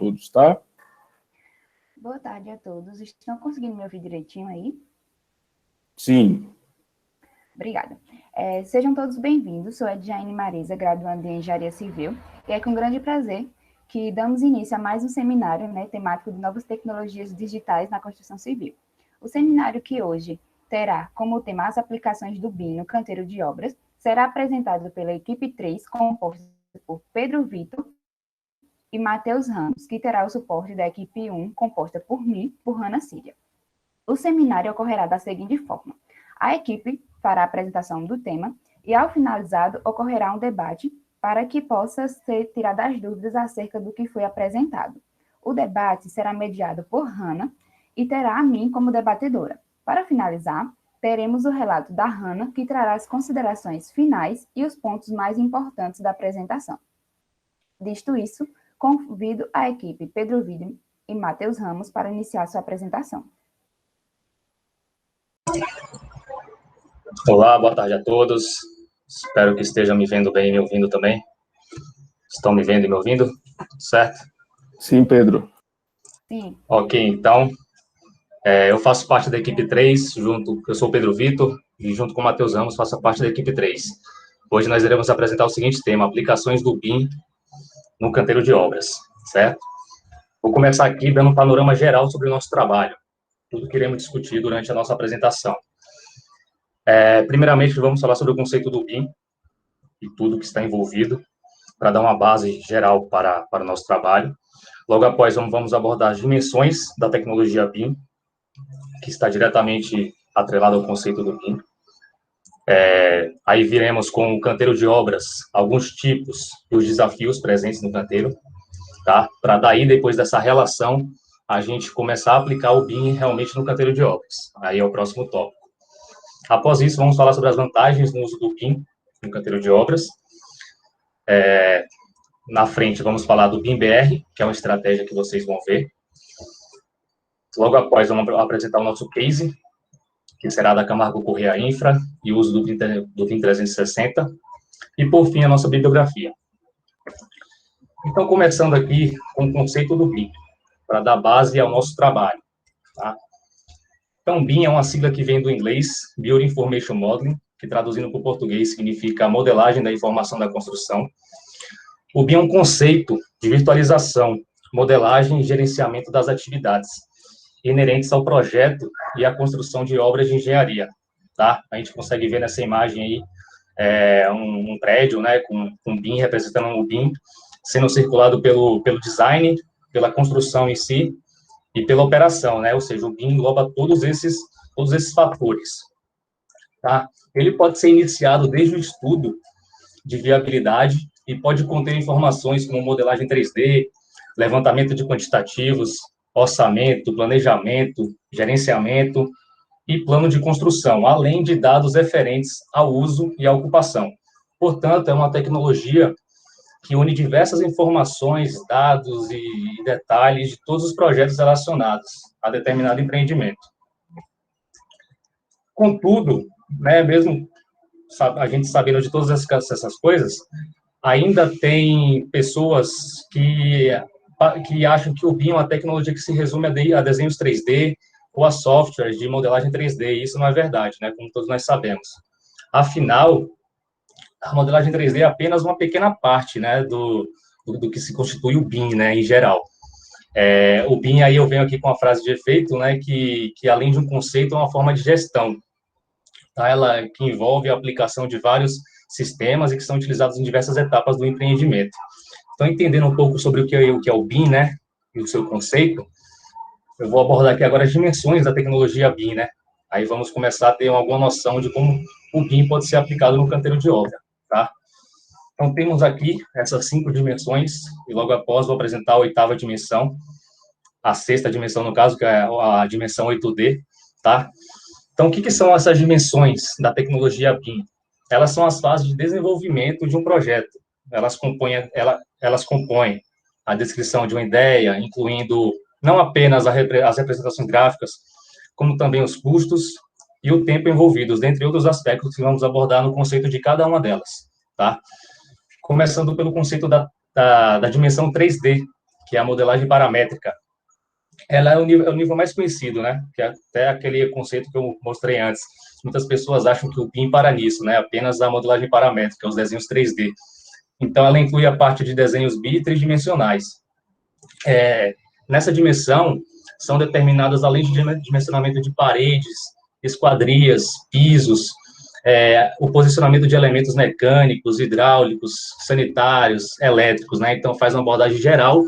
todos, tá? Boa tarde a todos. Estão conseguindo me ouvir direitinho aí? Sim. Obrigada. Sejam todos bem-vindos. Sou a Edjaine Marisa, graduanda em Engenharia Civil, e é com grande prazer que damos início a mais um seminário, temático de novas tecnologias digitais na construção civil. O seminário que hoje terá como tema as aplicações do BIM no canteiro de obras será apresentado pela equipe 3, composta por Pedro Vitor e Matheus Ramos, que terá o suporte da equipe 1, composta por mim, por Hannah Síria. O seminário ocorrerá da seguinte forma: a equipe fará a apresentação do tema e, ao finalizado, ocorrerá um debate para que possa ser tiradas dúvidas acerca do que foi apresentado. O debate será mediado por Hannah e terá a mim como debatedora. Para finalizar, teremos o relato da Hannah, que trará as considerações finais e os pontos mais importantes da apresentação. Dito isso, convido a equipe Pedro Vitor e Matheus Ramos para iniciar sua apresentação. Olá, boa tarde a todos. Espero que estejam me vendo bem e me ouvindo também. Estão me vendo e me ouvindo? Certo? Sim, Pedro. Sim. Ok, então, eu faço parte da equipe 3, eu sou o Pedro Vitor, e junto com o Matheus Ramos faço parte da equipe 3. Hoje nós iremos apresentar o seguinte tema: aplicações do BIM no canteiro de obras, certo? Vou começar aqui dando um panorama geral sobre o nosso trabalho, tudo que iremos discutir durante a nossa apresentação. Primeiramente, vamos falar sobre o conceito do BIM e tudo que está envolvido, para dar uma base geral para o nosso trabalho. Logo após, vamos abordar as dimensões da tecnologia BIM, que está diretamente atrelada ao conceito do BIM. Aí viremos com o canteiro de obras, alguns tipos e os desafios presentes no canteiro, tá? Para daí, depois dessa relação, a gente começar a aplicar o BIM realmente no canteiro de obras. Aí é o próximo tópico. Após isso, vamos falar sobre as vantagens no uso do BIM no canteiro de obras. Na frente, vamos falar do BIM-BR, que é uma estratégia que vocês vão ver. Logo após, vamos apresentar o nosso case, que será da Camargo Corrêa Infra, e o uso do BIM 360. E, por fim, a nossa bibliografia. Então, começando aqui com o conceito do BIM, para dar base ao nosso trabalho. Tá? Então, BIM é uma sigla que vem do inglês, Building Information Modeling, que traduzindo para o português significa modelagem da informação da construção. O BIM é um conceito de virtualização, modelagem e gerenciamento das atividades inerentes ao projeto e à construção de obras de engenharia. Tá? A gente consegue ver nessa imagem aí um prédio, né, com BIM, representando o BIM, sendo circulado pelo design, pela construção em si, e pela operação, né? Ou seja, o BIM engloba todos esses fatores. Tá? Ele pode ser iniciado desde o estudo de viabilidade e pode conter informações como modelagem 3D, levantamento de quantitativos, orçamento, planejamento, gerenciamento e plano de construção, além de dados referentes ao uso e à ocupação. Portanto, é uma tecnologia que une diversas informações, dados e detalhes de todos os projetos relacionados a determinado empreendimento. Contudo, né, mesmo a gente sabendo de todas essas coisas, ainda tem pessoas que acham que o BIM é uma tecnologia que se resume a desenhos 3D ou a softwares de modelagem 3D, e isso não é verdade, né, como todos nós sabemos. Afinal, a modelagem 3D é apenas uma pequena parte, né, do que se constitui o BIM, né, em geral. O BIM, aí eu venho aqui com uma frase de efeito, né, que além de um conceito, é uma forma de gestão, tá? Ela que envolve a aplicação de vários sistemas e que são utilizados em diversas etapas do empreendimento. Então, entendendo um pouco sobre o que é o BIM, né, e o seu conceito, eu vou abordar aqui agora as dimensões da tecnologia BIM, né? Aí vamos começar a ter alguma noção de como o BIM pode ser aplicado no canteiro de obra. Tá? Então, temos aqui essas 5 dimensões, e logo após vou apresentar a 8ª dimensão, a 6ª dimensão, no caso, que é a dimensão 8D, tá? Então, o que são essas dimensões da tecnologia BIM? Elas são as fases de desenvolvimento de um projeto. Elas compõem a descrição de uma ideia, incluindo não apenas as representações gráficas, como também os custos e o tempo envolvidos, dentre outros aspectos que vamos abordar no conceito de cada uma delas, tá? Começando pelo conceito da dimensão 3D, que é a modelagem paramétrica. Ela é o nível mais conhecido, né? Que é até aquele conceito que eu mostrei antes. Muitas pessoas acham que o BIM para nisso, né? Apenas a modelagem paramétrica, os desenhos 3D. Então, ela inclui a parte de desenhos bi e tridimensionais. Nessa dimensão, são determinadas a lei de dimensionamento de paredes, esquadrias, pisos, o posicionamento de elementos mecânicos, hidráulicos, sanitários, elétricos, né? Então, faz uma abordagem geral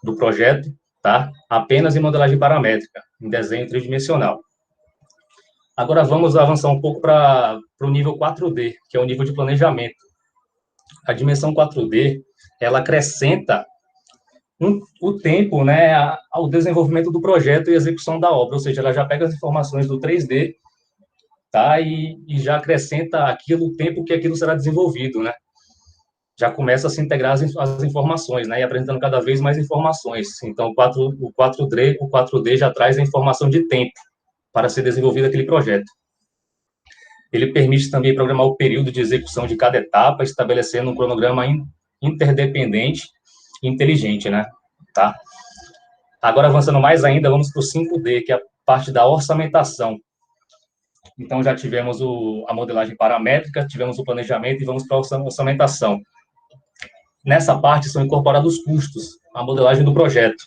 do projeto, tá? Apenas em modelagem paramétrica, em desenho tridimensional. Agora, vamos avançar um pouco para o nível 4D, que é o nível de planejamento. A dimensão 4D, ela acrescenta o tempo, né, ao desenvolvimento do projeto e execução da obra, ou seja, ela já pega as informações do 3D, tá, e já acrescenta o tempo que aquilo será desenvolvido, né, já começa a se integrar as informações, né, e apresentando cada vez mais informações. Então, o 4D já traz a informação de tempo para ser desenvolvido aquele projeto. Ele permite também programar o período de execução de cada etapa, estabelecendo um cronograma interdependente e inteligente, né? Tá? Agora, avançando mais ainda, vamos para o 5D, que é a parte da orçamentação. Então, já tivemos a modelagem paramétrica, tivemos o planejamento e vamos para a orçamentação. Nessa parte são incorporados os custos, a modelagem do projeto.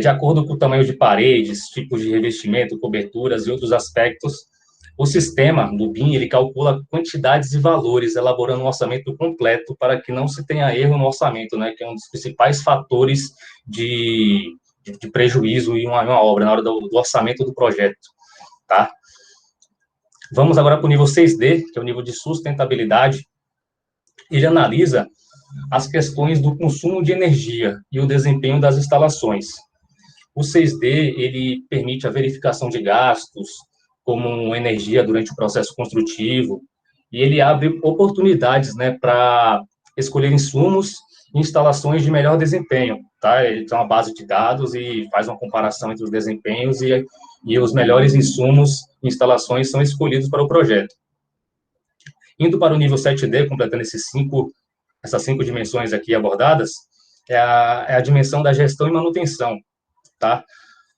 De acordo com o tamanho de paredes, tipos de revestimento, coberturas e outros aspectos, o sistema do BIM, ele calcula quantidades e valores, elaborando um orçamento completo para que não se tenha erro no orçamento, né, que é um dos principais fatores de prejuízo em uma obra, na hora do orçamento do projeto, tá? Vamos agora para o nível 6D, que é o nível de sustentabilidade. Ele analisa as questões do consumo de energia e o desempenho das instalações. O 6D, ele permite a verificação de gastos, como energia durante o processo construtivo, e ele abre oportunidades, né, para escolher insumos e instalações de melhor desempenho, tá? Ele tem uma base de dados e faz uma comparação entre os desempenhos e os melhores insumos e instalações são escolhidos para o projeto. Indo para o nível 7D, completando essas 5 dimensões aqui abordadas, é a dimensão da gestão e manutenção, tá?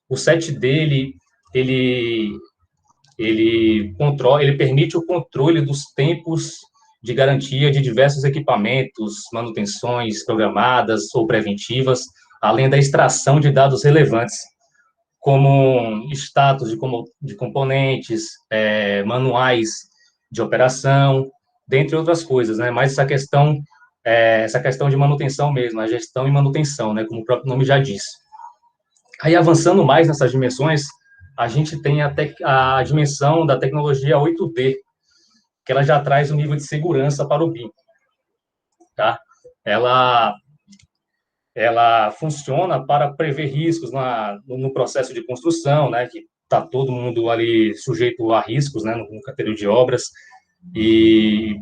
O 7D, ele permite o controle dos tempos de garantia de diversos equipamentos, manutenções programadas ou preventivas, além da extração de dados relevantes, como status de componentes, manuais de operação, dentre outras coisas, né? Mas essa questão de manutenção mesmo, a gestão e manutenção, né? Como o próprio nome já diz. Aí, avançando mais nessas dimensões, a gente tem a dimensão da tecnologia 8D, que ela já traz um nível de segurança para o BIM, tá? Ela funciona para prever riscos no processo de construção, né? Que está todo mundo ali sujeito a riscos, né? No canteiro de obras, e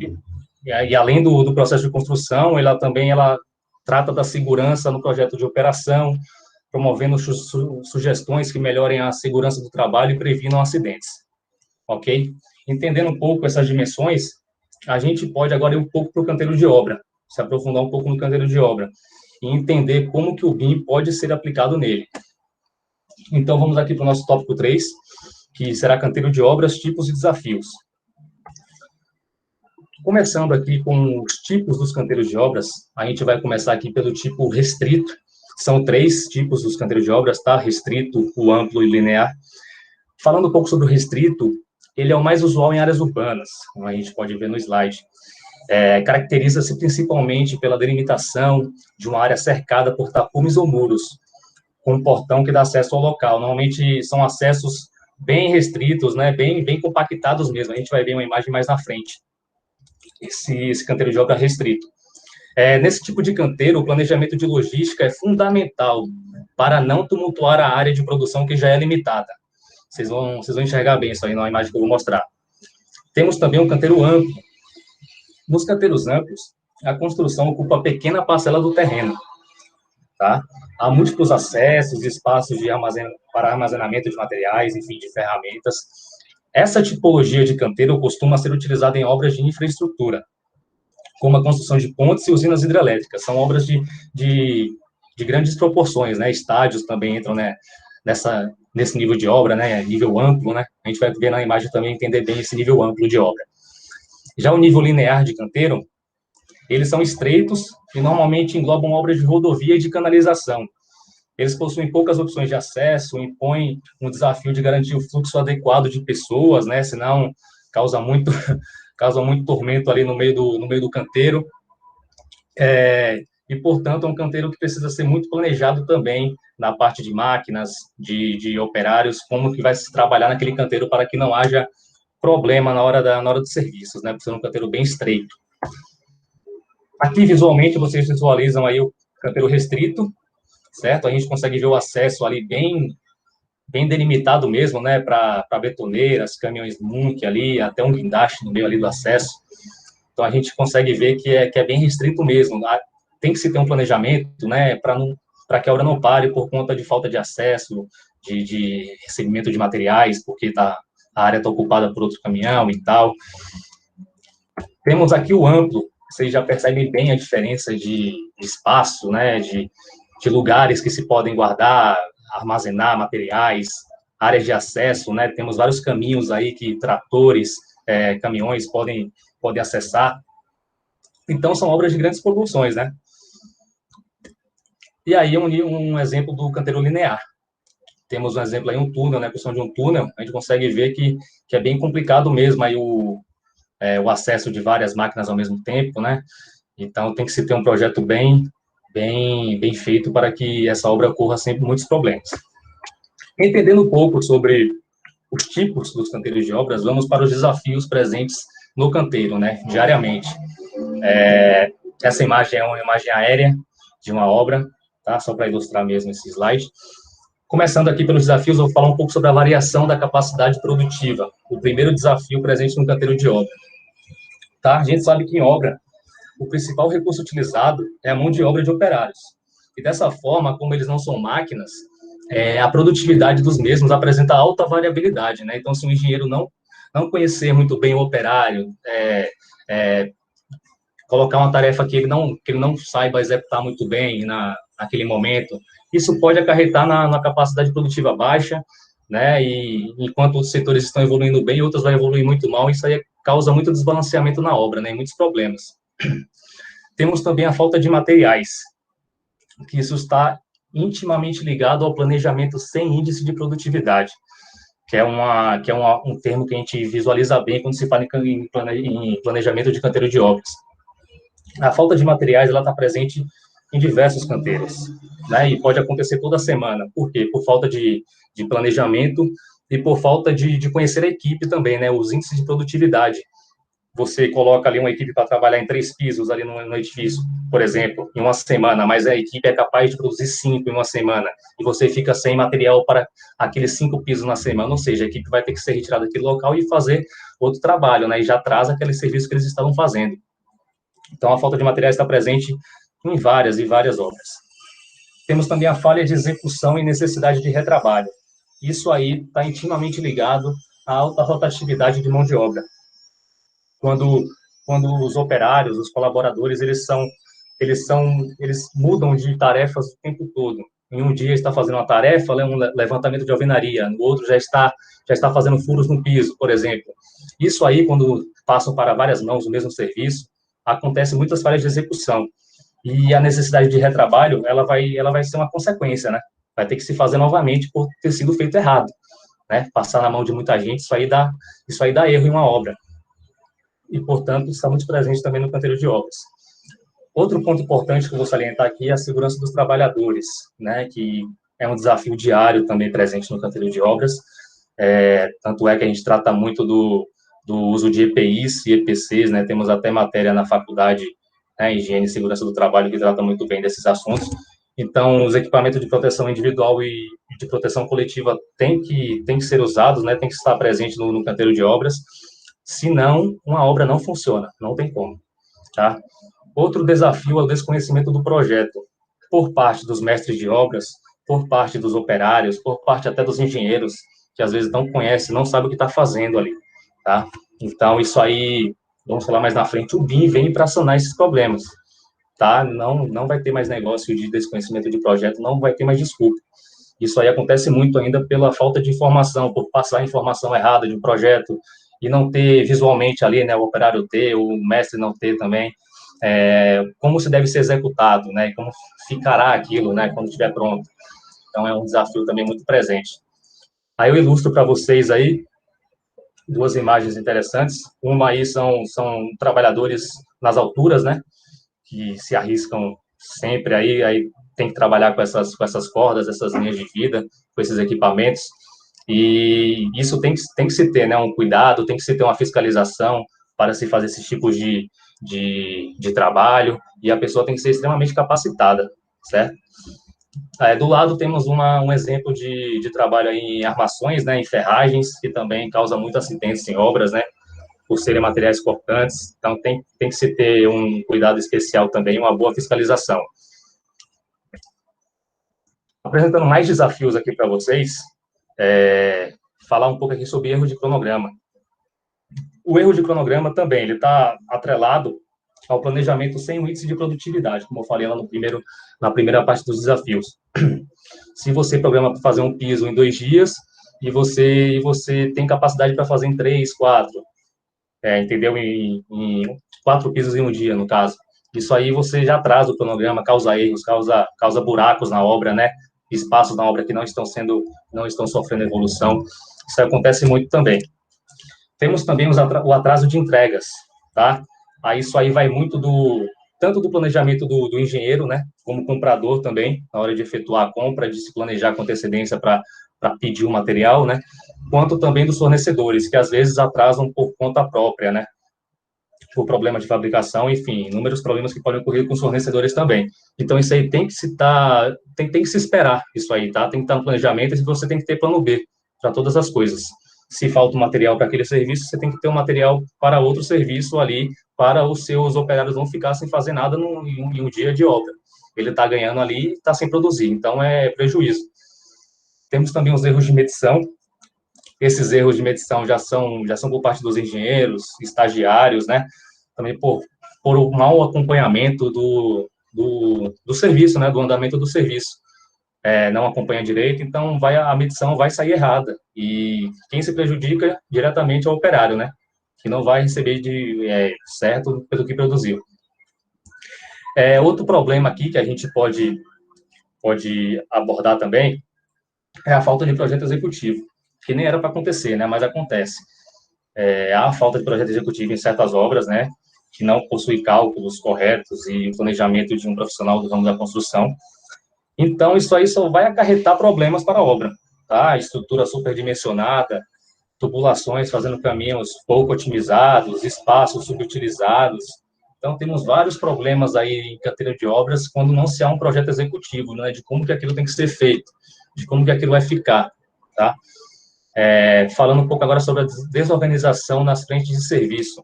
além do processo de construção, ela trata da segurança no projeto de operação, promovendo sugestões que melhorem a segurança do trabalho e previnam acidentes, ok? Entendendo um pouco essas dimensões, a gente pode agora ir um pouco para o canteiro de obra, se aprofundar um pouco no canteiro de obra, e entender como que o BIM pode ser aplicado nele. Então, vamos aqui para o nosso tópico 3, que será canteiro de obras, tipos e desafios. Começando aqui com os tipos dos canteiros de obras, a gente vai começar aqui pelo tipo restrito. São 3 tipos dos canteiros de obras, tá? Restrito, o amplo e linear. Falando um pouco sobre o restrito, ele é o mais usual em áreas urbanas, como a gente pode ver no slide. Caracteriza-se principalmente pela delimitação de uma área cercada por tapumes ou muros, com um portão que dá acesso ao local. Normalmente são acessos bem restritos, né? Bem compactados mesmo. A gente vai ver uma imagem mais na frente. Esse canteiro de obra restrito. Nesse tipo de canteiro, o planejamento de logística é fundamental para não tumultuar a área de produção que já é limitada. Vocês vão enxergar bem isso aí na imagem que eu vou mostrar. Temos também um canteiro amplo. Nos canteiros amplos, a construção ocupa pequena parcela do terreno, tá? Há múltiplos acessos, espaços para armazenamento de materiais, enfim, de ferramentas. Essa tipologia de canteiro costuma ser utilizada em obras de infraestrutura. como a construção de pontes e usinas hidrelétricas. São obras de grandes proporções, né? Estádios também entram, né, nesse nível de obra, né? Nível amplo, né? A gente vai ver na imagem também, entender bem esse nível amplo de obra. Já o nível linear de canteiro, eles são estreitos e normalmente englobam obras de rodovia e de canalização. Eles possuem poucas opções de acesso, impõem um desafio de garantir o fluxo adequado de pessoas, né? Senão causa muito tormento ali no meio do canteiro. E, portanto, é um canteiro que precisa ser muito planejado também na parte de máquinas, de operários, como que vai se trabalhar naquele canteiro para que não haja problema na hora dos serviços, né? Por ser um canteiro bem estreito. Aqui, visualmente, vocês visualizam aí o canteiro restrito, certo? A gente consegue ver o acesso ali bem delimitado mesmo, né? Para betoneiras, caminhões Munk ali, até um guindaste no meio ali do acesso. Então, a gente consegue ver que é bem restrito mesmo. Tem que se ter um planejamento, né? Para que a obra não pare por conta de falta de acesso, de recebimento de materiais, porque a área está ocupada por outro caminhão e tal. Temos aqui o amplo, vocês já percebem bem a diferença de espaço, né, de lugares que se podem guardar, armazenar materiais, áreas de acesso, né, temos vários caminhos aí que tratores, caminhões podem acessar. Então, são obras de grandes proporções, né. E aí, um exemplo do canteiro linear. Temos um exemplo aí, um túnel, né, a questão de um túnel, a gente consegue ver que é bem complicado mesmo aí o acesso de várias máquinas ao mesmo tempo, né? Então, tem que se ter um projeto bem feito para que essa obra ocorra sem muitos problemas. Entendendo um pouco sobre os tipos dos canteiros de obras, vamos para os desafios presentes no canteiro, né? Diariamente. Essa imagem é uma imagem aérea de uma obra, tá? Só para ilustrar mesmo esse slide. Começando aqui pelos desafios, eu vou falar um pouco sobre a variação da capacidade produtiva. O primeiro desafio presente no canteiro de obra. Tá? A gente sabe que em obra, o principal recurso utilizado é a mão de obra de operários. E dessa forma, como eles não são máquinas, a produtividade dos mesmos apresenta alta variabilidade, né? Então, se o engenheiro não conhecer muito bem o operário, colocar uma tarefa que ele não saiba executar muito bem naquele momento, isso pode acarretar na capacidade produtiva baixa, né? E enquanto outros setores estão evoluindo bem, outros vão evoluir muito mal, isso aí causa muito desbalanceamento na obra, né? E muitos problemas. Temos também a falta de materiais, que isso está intimamente ligado ao planejamento sem índice de produtividade, que é um termo que a gente visualiza bem quando se fala em planejamento de canteiro de obras. A falta de materiais, ela está presente em diversos canteiros, né? E pode acontecer toda semana. Por quê? Por falta de planejamento e por falta de conhecer a equipe também, né? Os índices de produtividade. Você coloca ali uma equipe para trabalhar em 3 pisos ali no edifício, por exemplo, em uma semana, mas a equipe é capaz de produzir 5 em uma semana, e você fica sem material para aqueles 5 pisos na semana, ou seja, a equipe vai ter que ser retirada daquele local e fazer outro trabalho, né? E já traz aquele serviço que eles estavam fazendo. Então, a falta de materiais está presente em várias obras. Temos também a falha de execução e necessidade de retrabalho. Isso aí está intimamente ligado à alta rotatividade de mão de obra. Quando os operários, os colaboradores, eles mudam de tarefas o tempo todo. Em um dia está fazendo uma tarefa, um levantamento de alvenaria, no outro já está fazendo furos no piso, por exemplo. Isso aí, quando passam para várias mãos o mesmo serviço, acontece muitas falhas de execução. E a necessidade de retrabalho, ela vai ser uma consequência, né? Vai ter que se fazer novamente por ter sido feito errado, né? Passar na mão de muita gente, isso aí dá erro em uma obra. E, portanto, está muito presente também no canteiro de obras. Outro ponto importante que eu vou salientar aqui é a segurança dos trabalhadores, né? Que é um desafio diário também presente no canteiro de obras. Tanto é que a gente trata muito do uso de EPIs e EPCs, né? Temos até matéria na faculdade, né, Higiene e Segurança do Trabalho, que trata muito bem desses assuntos. Então, os equipamentos de proteção individual e de proteção coletiva têm que ser usados, né? Tem que estar presente no canteiro de obras. Senão, uma obra não funciona, não tem como, tá? Outro desafio é o desconhecimento do projeto, por parte dos mestres de obras, por parte dos operários, por parte até dos engenheiros, que às vezes não conhecem, não sabem o que está fazendo ali, tá? Então, isso aí vamos falar mais na frente, o BIM vem para sanar esses problemas, tá? Não vai ter mais negócio de desconhecimento de projeto, não vai ter mais desculpa. Isso aí acontece muito ainda pela falta de informação, por passar a informação errada de um projeto e não ter visualmente ali, né, o operário ter, o mestre não ter também, como se deve ser executado, né, como ficará aquilo, né, quando estiver pronto. Então, é um desafio também muito presente. Aí eu ilustro para vocês aí duas imagens interessantes. Uma aí são trabalhadores nas alturas, né, que se arriscam sempre aí tem que trabalhar com essas cordas, essas linhas de vida, com esses equipamentos, e isso tem que se ter, né, um cuidado, tem que se ter uma fiscalização para se fazer esses tipos de trabalho, e a pessoa tem que ser extremamente capacitada, certo? Do lado temos um exemplo de trabalho aí em armações, né, em ferragens, que também causa muito acidentes em obras, né, por serem materiais cortantes, então tem que se ter um cuidado especial também, uma boa fiscalização. Apresentando mais desafios aqui para vocês, falar um pouco aqui sobre erro de cronograma. O erro de cronograma também, ele está atrelado ao planejamento sem o índice de produtividade, como eu falei lá na primeira parte dos desafios. Se você programa para fazer um piso em 2 dias, e você tem capacidade para fazer em 3, 4, entendeu? Em 4 pisos em um dia, no caso. Isso aí você já atrasa o cronograma, causa erros, causa buracos na obra, né? Espaços na obra que não estão sofrendo evolução. Isso acontece muito também. Temos também o atraso de entregas, tá? Aí isso aí vai muito tanto do planejamento do engenheiro, né? Como comprador também, na hora de efetuar a compra, de se planejar com antecedência para pedir o material, né? Quanto também dos fornecedores, que às vezes atrasam por conta própria, né? Por problema de fabricação, enfim, inúmeros problemas que podem ocorrer com os fornecedores também. Então, isso aí tem que se esperar, isso aí, tá? Tem que estar no planejamento e você tem que ter plano B para todas as coisas. Se falta um material para aquele serviço, você tem que ter um material para outro serviço ali, para os seus operários não ficar sem fazer nada em um dia de obra. Ele está ganhando ali e está sem produzir, então é prejuízo. Temos também os erros de medição. Esses erros de medição já são por parte dos engenheiros, estagiários, né? Também por o mau acompanhamento do serviço, né? Do andamento do serviço. Não acompanha direito, então a medição vai sair errada. E quem se prejudica diretamente é o operário, né? Que não vai receber certo pelo que produziu. Outro problema aqui que a gente pode abordar também é a falta de projeto executivo, que nem era para acontecer, né, mas acontece. Há falta de projeto executivo em certas obras, né, que não possui cálculos corretos e planejamento de um profissional do ramo da construção. Então, isso aí só vai acarretar problemas para a obra, tá? Estrutura superdimensionada, tubulações fazendo caminhos pouco otimizados, espaços subutilizados. Então, temos vários problemas aí em carteira de obras quando não se há um projeto executivo, né, de como que aquilo tem que ser feito, de como que aquilo vai ficar, tá? Falando um pouco agora sobre a desorganização nas frentes de serviço.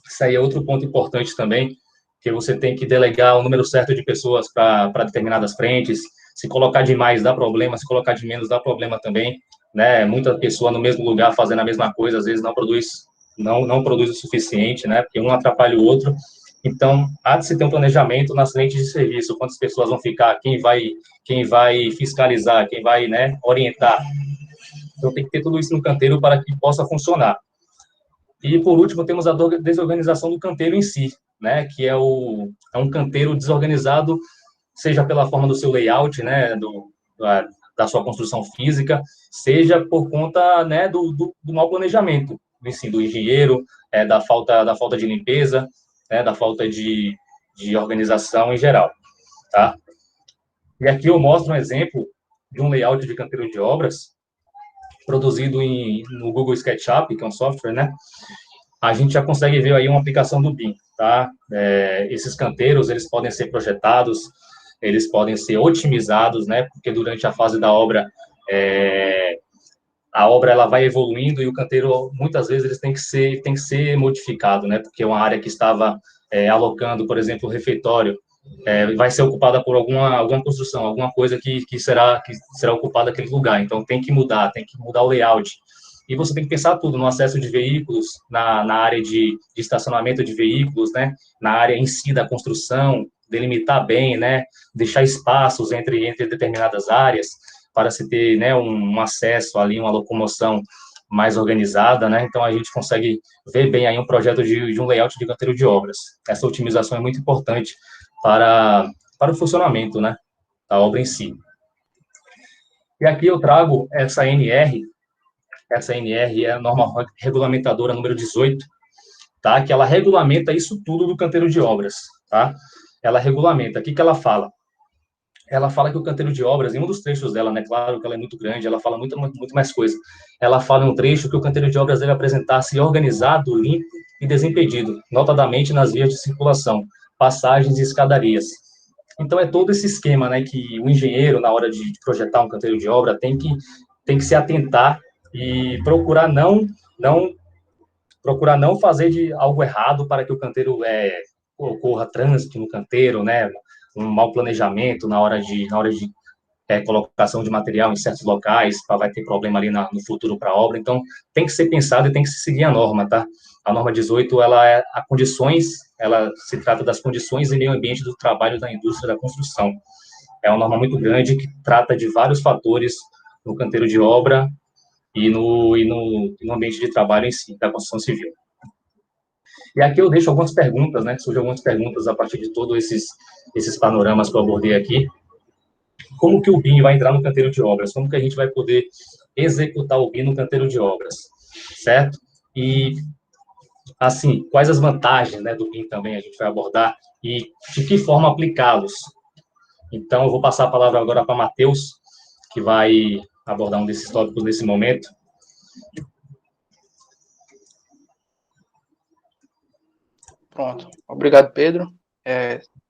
Isso aí é outro ponto importante também, que você tem que delegar o número certo de pessoas para determinadas frentes. Se colocar demais dá problema, se colocar de menos dá problema também, né? Muita pessoa no mesmo lugar fazendo a mesma coisa, às vezes não produz o suficiente, né? Porque um atrapalha o outro. Então, há de se ter um planejamento nas frentes de serviço, quantas pessoas vão ficar, quem vai fiscalizar, quem vai, né, orientar. Então, tem que ter tudo isso no canteiro para que possa funcionar. E, por último, temos a desorganização do canteiro em si, né, que é um canteiro desorganizado, seja pela forma do seu layout, né, da sua construção física, seja por conta, né, do mau planejamento, assim, do engenheiro, da falta de limpeza, né, da falta de organização em geral, tá? E aqui eu mostro um exemplo de um layout de canteiro de obras produzido no Google SketchUp, que é um software, né? A gente já consegue ver aí uma aplicação do BIM, tá? Esses canteiros, eles podem ser projetados, eles podem ser otimizados, né? Porque durante a fase da obra, a obra ela vai evoluindo e o canteiro, muitas vezes, eles tem que ser modificado, né? Porque uma área que estava alocando, por exemplo, o refeitório, vai ser ocupada por alguma construção, alguma coisa que será ocupada aquele lugar. Então, tem que mudar o layout. E você tem que pensar tudo no acesso de veículos, na área de estacionamento de veículos, né? Na área em si da construção, delimitar bem, né? Deixar espaços entre determinadas áreas para se ter, né, um acesso ali, uma locomoção mais organizada, né? Então a gente consegue ver bem aí um projeto de um layout de canteiro de obras. Essa otimização é muito importante para o funcionamento, né, da obra em si. E aqui eu trago essa NR é a norma regulamentadora número 18, tá? Que ela regulamenta isso tudo do canteiro de obras, tá? Ela regulamenta. O que ela fala? Ela fala que o canteiro de obras, em um dos trechos dela, né, claro que ela é muito grande, ela fala muito mais coisa. Ela fala em um trecho que o canteiro de obras deve apresentar-se organizado, limpo e desimpedido, notadamente nas vias de circulação, passagens e escadarias. Então, é todo esse esquema, né, que o engenheiro, na hora de projetar um canteiro de obra, tem que se atentar e procurar não fazer de algo errado para que o canteiro ocorra trânsito no canteiro, né, um mau planejamento na hora de colocação de material em certos locais, vai ter problema ali no futuro para a obra. Então, tem que ser pensado e tem que se seguir a norma, tá? A norma 18, ela se trata das condições e meio ambiente do trabalho da indústria da construção. É uma norma muito grande que trata de vários fatores no canteiro de obra e no ambiente de trabalho em si, da construção civil. E aqui eu deixo algumas perguntas, né? Surgem algumas perguntas a partir de todos esses panoramas que eu abordei aqui. Como que o BIM vai entrar no canteiro de obras? Como que a gente vai poder executar o BIM no canteiro de obras? Certo? E, assim, quais as vantagens, né, do BIM também a gente vai abordar e de que forma aplicá-los? Então, eu vou passar a palavra agora para Matheus, que vai abordar um desses tópicos nesse momento. Pronto. Obrigado, Pedro.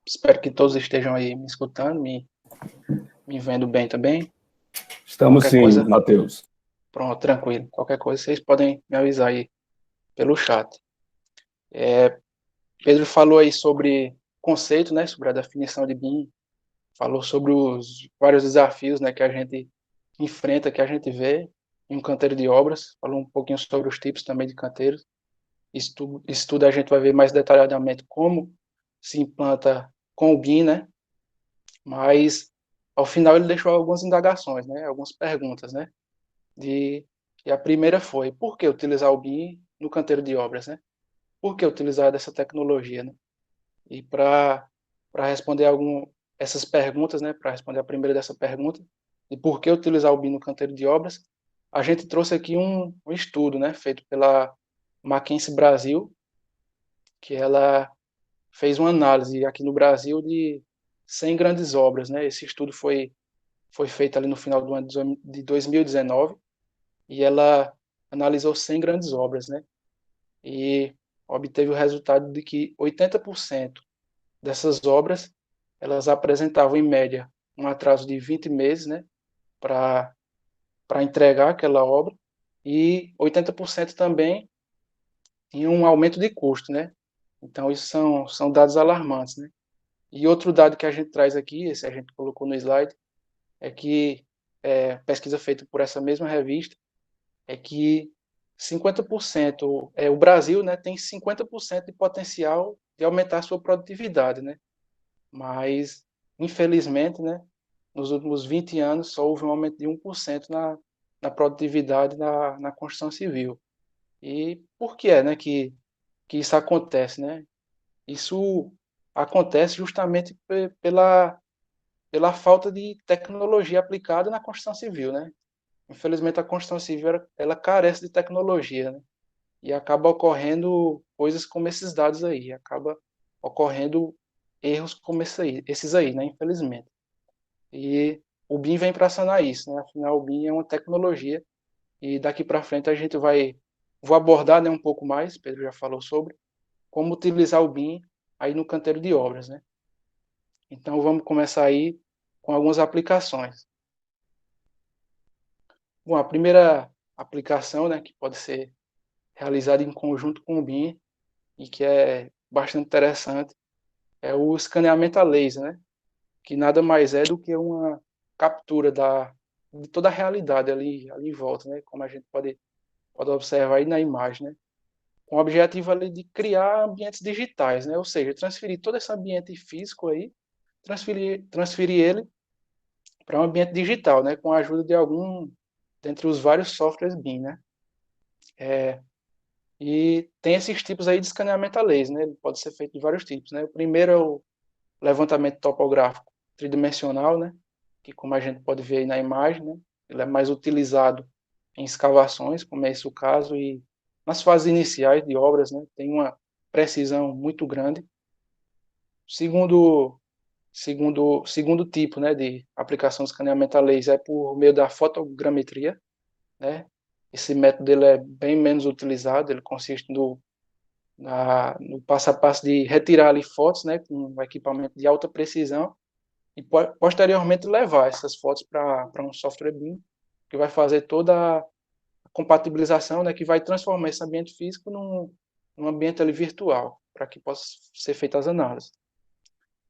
Espero que todos estejam aí me escutando, me vendo bem também. Estamos Qualquer sim, coisa, Matheus. pronto, tranquilo. Qualquer coisa, vocês podem me avisar aí pelo chat. Pedro falou aí sobre conceito, né, sobre a definição de BIM, falou sobre os vários desafios, né, que a gente enfrenta, que a gente vê em um canteiro de obras, falou um pouquinho sobre os tipos também de canteiros. Isso tudo a gente vai ver mais detalhadamente como se implanta com o BIM, né? Mas ao final ele deixou algumas indagações, né? Algumas perguntas, né? E a primeira foi: por que utilizar o BIM no canteiro de obras, né? Por que utilizar dessa tecnologia, né? E para responder essas perguntas, né? Para responder a primeira dessa pergunta, e por que utilizar o BIM no canteiro de obras, a gente trouxe aqui um estudo, né? Feito pela McKinsey Brasil, que ela fez uma análise aqui no Brasil de 100 grandes obras, né? Esse estudo foi feito ali no final do ano de 2019 e ela analisou 100 grandes obras, né? E obteve o resultado de que 80% dessas obras elas apresentavam em média um atraso de 20 meses, né? Para entregar aquela obra, e 80% também tinham um aumento de custo, né? Então isso são dados alarmantes, né? E outro dado que a gente traz aqui, esse a gente colocou no slide, é que pesquisa feita por essa mesma revista, é que 50%, o Brasil, né, tem 50% de potencial de aumentar a sua produtividade, né? Mas, infelizmente, né, nos últimos 20 anos só houve um aumento de 1% na produtividade na construção civil. E por que né, que isso acontece, né? Isso acontece justamente pela falta de tecnologia aplicada na construção civil, né? Infelizmente, a construção civil ela carece de tecnologia, né? E acaba ocorrendo coisas como esses dados aí, acaba ocorrendo erros como esses aí, né? Infelizmente. E o BIM vem para sanar isso, né? Afinal, o BIM é uma tecnologia e daqui para frente vou abordar, né, um pouco mais, Pedro já falou sobre, como utilizar o BIM aí no canteiro de obras, né? Então, vamos começar aí com algumas aplicações. Bom, a primeira aplicação, né, que pode ser realizada em conjunto com o BIM e que é bastante interessante é o escaneamento a laser, né? Que nada mais é do que uma captura de toda a realidade ali em volta, né? Como a gente pode pode observar aí na imagem, né? Com o objetivo ali de criar ambientes digitais, né? Ou seja, transferir todo esse ambiente físico aí, transferir ele para um ambiente digital, né? Com a ajuda de algum dentre os vários softwares BIM, né? E tem esses tipos aí de escaneamento a laser, né? Ele pode ser feito de vários tipos, né? O primeiro é o levantamento topográfico tridimensional, né? Que como a gente pode ver aí na imagem, né? Ele é mais utilizado em escavações, como é esse o caso, e nas fases iniciais de obras, né? Tem uma precisão muito grande. Segundo tipo, né, de aplicação de escaneamento a laser é por meio da fotogrametria, né? Esse método ele é bem menos utilizado, ele consiste no passo a passo de retirar ali fotos, né, com um equipamento de alta precisão e posteriormente levar essas fotos para um software BIM que vai fazer toda a compatibilização, né, que vai transformar esse ambiente físico num ambiente ali virtual, para que possa ser feitas as análises.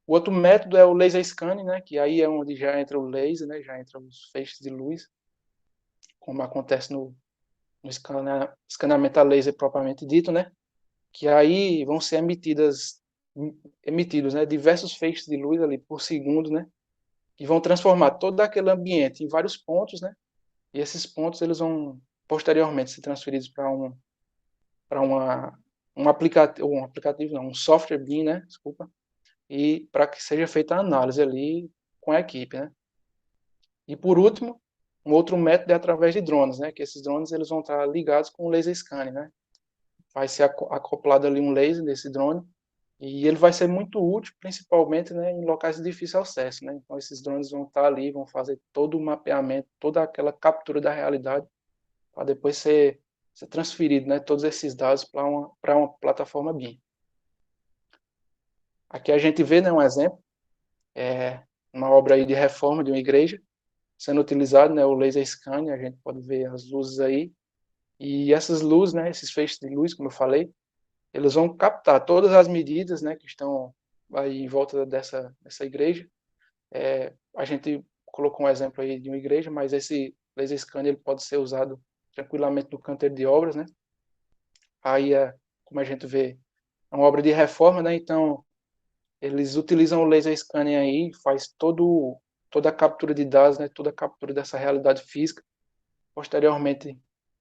O outro método é o laser scanning, né, que aí é onde já entra o laser, né, já entra os feixes de luz, como acontece no escaneamento a laser propriamente dito, né, que aí vão ser emitidos, né, diversos feixes de luz ali por segundo, né, que vão transformar todo aquele ambiente em vários pontos, né, e esses pontos eles vão posteriormente ser transferidos um software BIM, né, desculpa, e para que seja feita a análise ali com a equipe, né. E por último, um outro método é através de drones, né, que esses drones eles vão estar ligados com o laser scanning, né. Vai ser acoplado ali um laser desse drone e ele vai ser muito útil, principalmente, né, em locais de difícil acesso, né. Então esses drones vão estar ali, vão fazer todo o mapeamento, toda aquela captura da realidade para depois ser transferido, né, todos esses dados para uma plataforma BIM. Aqui a gente vê, né, um exemplo, uma obra aí de reforma de uma igreja, sendo utilizado, né, o laser scanning, a gente pode ver as luzes aí, e essas luzes, né, esses feixes de luz, como eu falei, eles vão captar todas as medidas, né, que estão aí em volta dessa igreja. A gente colocou um exemplo aí de uma igreja, mas esse laser scanner ele pode ser usado tranquilamente no canteiro de obras, né? Aí, como a gente vê, é uma obra de reforma, né? Então, eles utilizam o laser scanner aí, faz toda a captura de dados, né? Toda a captura dessa realidade física. Posteriormente,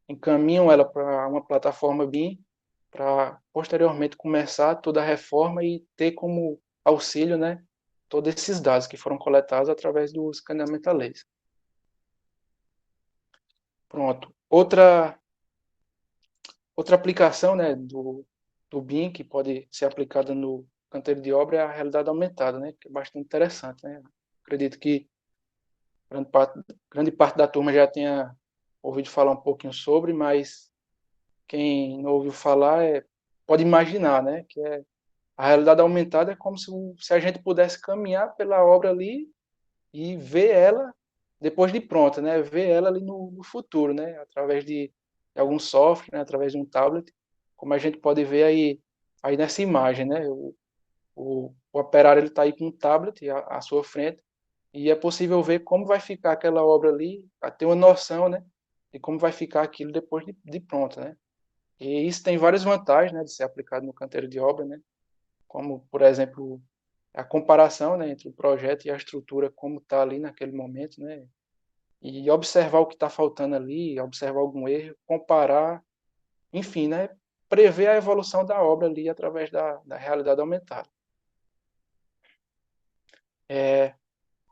encaminham ela para uma plataforma BIM, para posteriormente começar toda a reforma e ter como auxílio, né? Todos esses dados que foram coletados através do escaneamento a laser. Pronto. Outra aplicação, né, do BIM que pode ser aplicada no canteiro de obra é a realidade aumentada, né, que é bastante interessante, né. Acredito que grande parte da turma já tenha ouvido falar um pouquinho sobre, mas quem não ouviu falar pode imaginar, né, que a realidade aumentada é como se a gente pudesse caminhar pela obra ali e ver ela depois de pronta, né? Ver ela ali no futuro, né? Através de algum software, né? Através de um tablet, como a gente pode ver aí nessa imagem, né? O operário ele está aí com um tablet à sua frente e é possível ver como vai ficar aquela obra ali, para ter uma noção, né? De como vai ficar aquilo depois de pronta, né? E isso tem várias vantagens, né? De ser aplicado no canteiro de obra, né? Como, por exemplo, a comparação, né, entre o projeto e a estrutura como está ali naquele momento, né, e observar o que está faltando ali, observar algum erro, comparar, enfim, né, prever a evolução da obra ali através da realidade aumentada.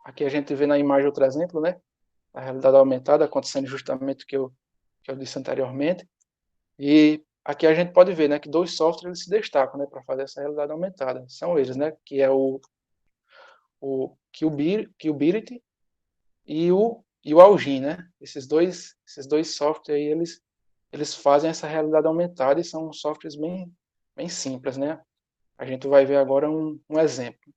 Aqui a gente vê na imagem outro exemplo, né, a realidade aumentada acontecendo justamente o que eu disse anteriormente, e aqui a gente pode ver, né, que dois softwares eles se destacam, né, para fazer essa realidade aumentada. São eles, né, que é o Qubity e o Algin, né? Esses dois softwares aí, eles fazem essa realidade aumentada e são softwares bem simples, né? A gente vai ver agora um exemplo.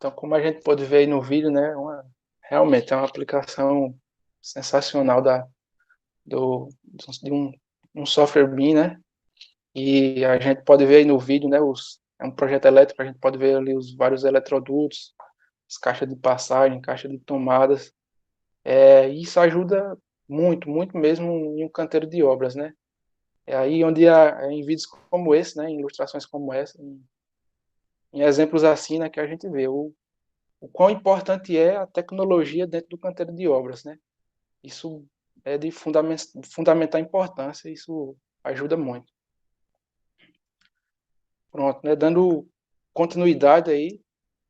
Então, como a gente pode ver aí no vídeo, né, realmente é uma aplicação sensacional de um software BIM, né? E a gente pode ver aí no vídeo, né, é um projeto elétrico, a gente pode ver ali os vários eletrodutos, as caixas de passagem, caixa de tomadas. Isso ajuda muito, muito mesmo em um canteiro de obras, né? É aí onde em vídeos como esse, né, em ilustrações como essa, em exemplos assim, né, que a gente vê o quão importante é a tecnologia dentro do canteiro de obras, né? Isso é de fundamental importância, isso ajuda muito. Pronto, né? Dando continuidade aí,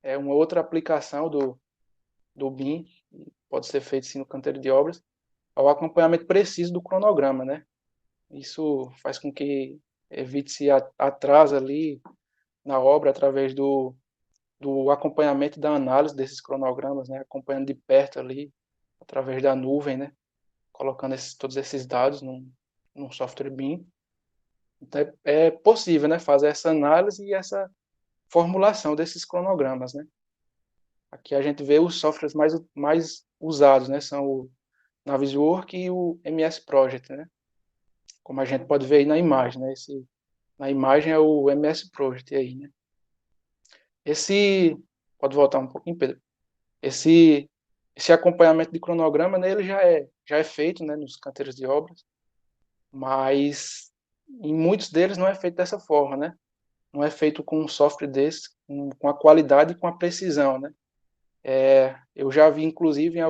é uma outra aplicação do BIM, pode ser feito sim no canteiro de obras, é o acompanhamento preciso do cronograma, né? Isso faz com que evite-se atraso ali na obra através do acompanhamento e da análise desses cronogramas, né? Acompanhando de perto ali, através da nuvem, né? Colocando todos esses dados num software BIM. Então, é possível, né? Fazer essa análise e essa formulação desses cronogramas, né? Aqui a gente vê os softwares mais usados, né? São o Navisworks e o MS Project, né? Como a gente pode ver aí na imagem, né? Na imagem é o MS Project aí, né? Pode voltar um pouquinho, Pedro. Esse acompanhamento de cronograma, né, ele já é feito, né, nos canteiros de obras, mas em muitos deles não é feito dessa forma, né? Não é feito com um software desse, com a qualidade e com a precisão, né? Eu já vi, inclusive, em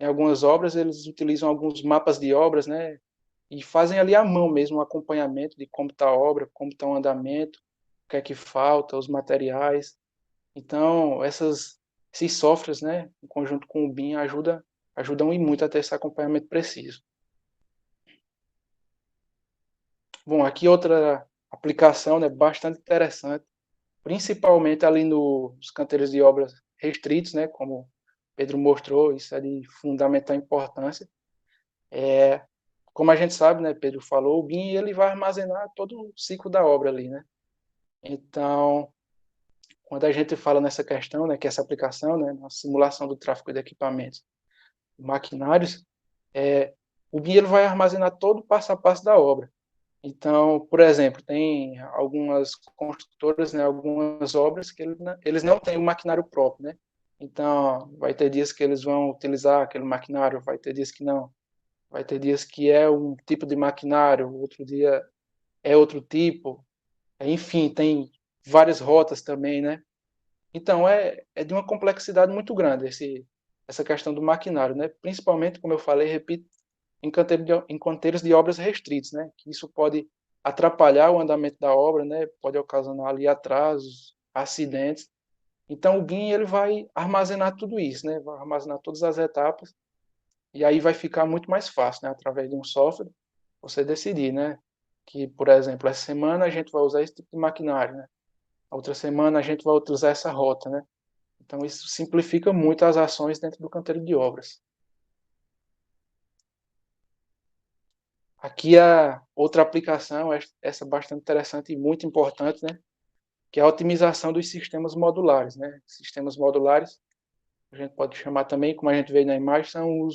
algumas obras, eles utilizam alguns mapas de obras, né? E fazem ali à mão mesmo o acompanhamento de como está a obra, como está o andamento, o que é que falta, os materiais. Então, esses softwares, né, em conjunto com o BIM, ajudam e muito a ter esse acompanhamento preciso. Bom, aqui outra aplicação, né, bastante interessante, principalmente ali nos canteiros de obras restritos, né, como Pedro mostrou, isso é de fundamental importância. Como a gente sabe, né, Pedro falou, o BIM ele vai armazenar todo o ciclo da obra ali, né? Então, quando a gente fala nessa questão, né, que essa aplicação, né, na simulação do tráfego de equipamentos, maquinários, o BIM ele vai armazenar todo o passo a passo da obra. Então, por exemplo, tem algumas construtoras, né, algumas obras que eles não têm um maquinário próprio, né? Então, vai ter dias que eles vão utilizar aquele maquinário, vai ter dias que não. Vai ter dias que é um tipo de maquinário, outro dia é outro tipo. Enfim, tem várias rotas também, né? Então, é de uma complexidade muito grande essa questão do maquinário, né? Principalmente, como eu falei, repito, em canteiros de obras restritos, né? Que isso pode atrapalhar o andamento da obra, né? Pode ocasionar ali atrasos, acidentes. Então, o BIM ele vai armazenar tudo isso, né? Vai armazenar todas as etapas e aí vai ficar muito mais fácil, né? Através de um software, você decidir, né? Que, por exemplo, essa semana a gente vai usar esse tipo de maquinário, né? A outra semana a gente vai utilizar essa rota, né? Então, isso simplifica muito as ações dentro do canteiro de obras. Aqui a outra aplicação, essa bastante interessante e muito importante, né? Que é a otimização dos sistemas modulares, né? Sistemas modulares, a gente pode chamar também, como a gente vê na imagem, são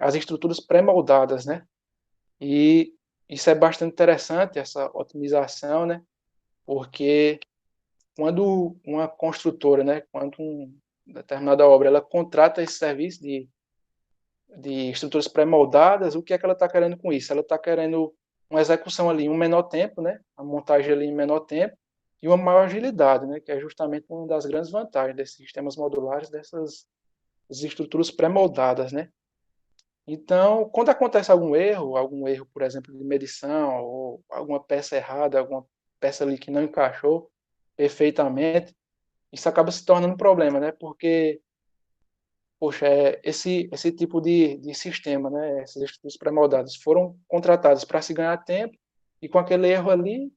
as estruturas pré-moldadas, né? E isso é bastante interessante, essa otimização, né? Porque quando uma construtora, né? Quando uma determinada obra, ela contrata esse serviço de estruturas pré-moldadas, o que é que ela está querendo com isso? Ela está querendo uma execução ali em um menor tempo, né? A montagem ali em menor tempo e uma maior agilidade, né? Que é justamente uma das grandes vantagens desses sistemas modulares, dessas estruturas pré-moldadas, né? Então, quando acontece algum erro, por exemplo, de medição, ou alguma peça errada, alguma peça ali que não encaixou perfeitamente, isso acaba se tornando um problema, né? Porque poxa, esse tipo de sistema, né, essas estruturas pré-moldadas foram contratadas para se ganhar tempo e com aquele erro ali,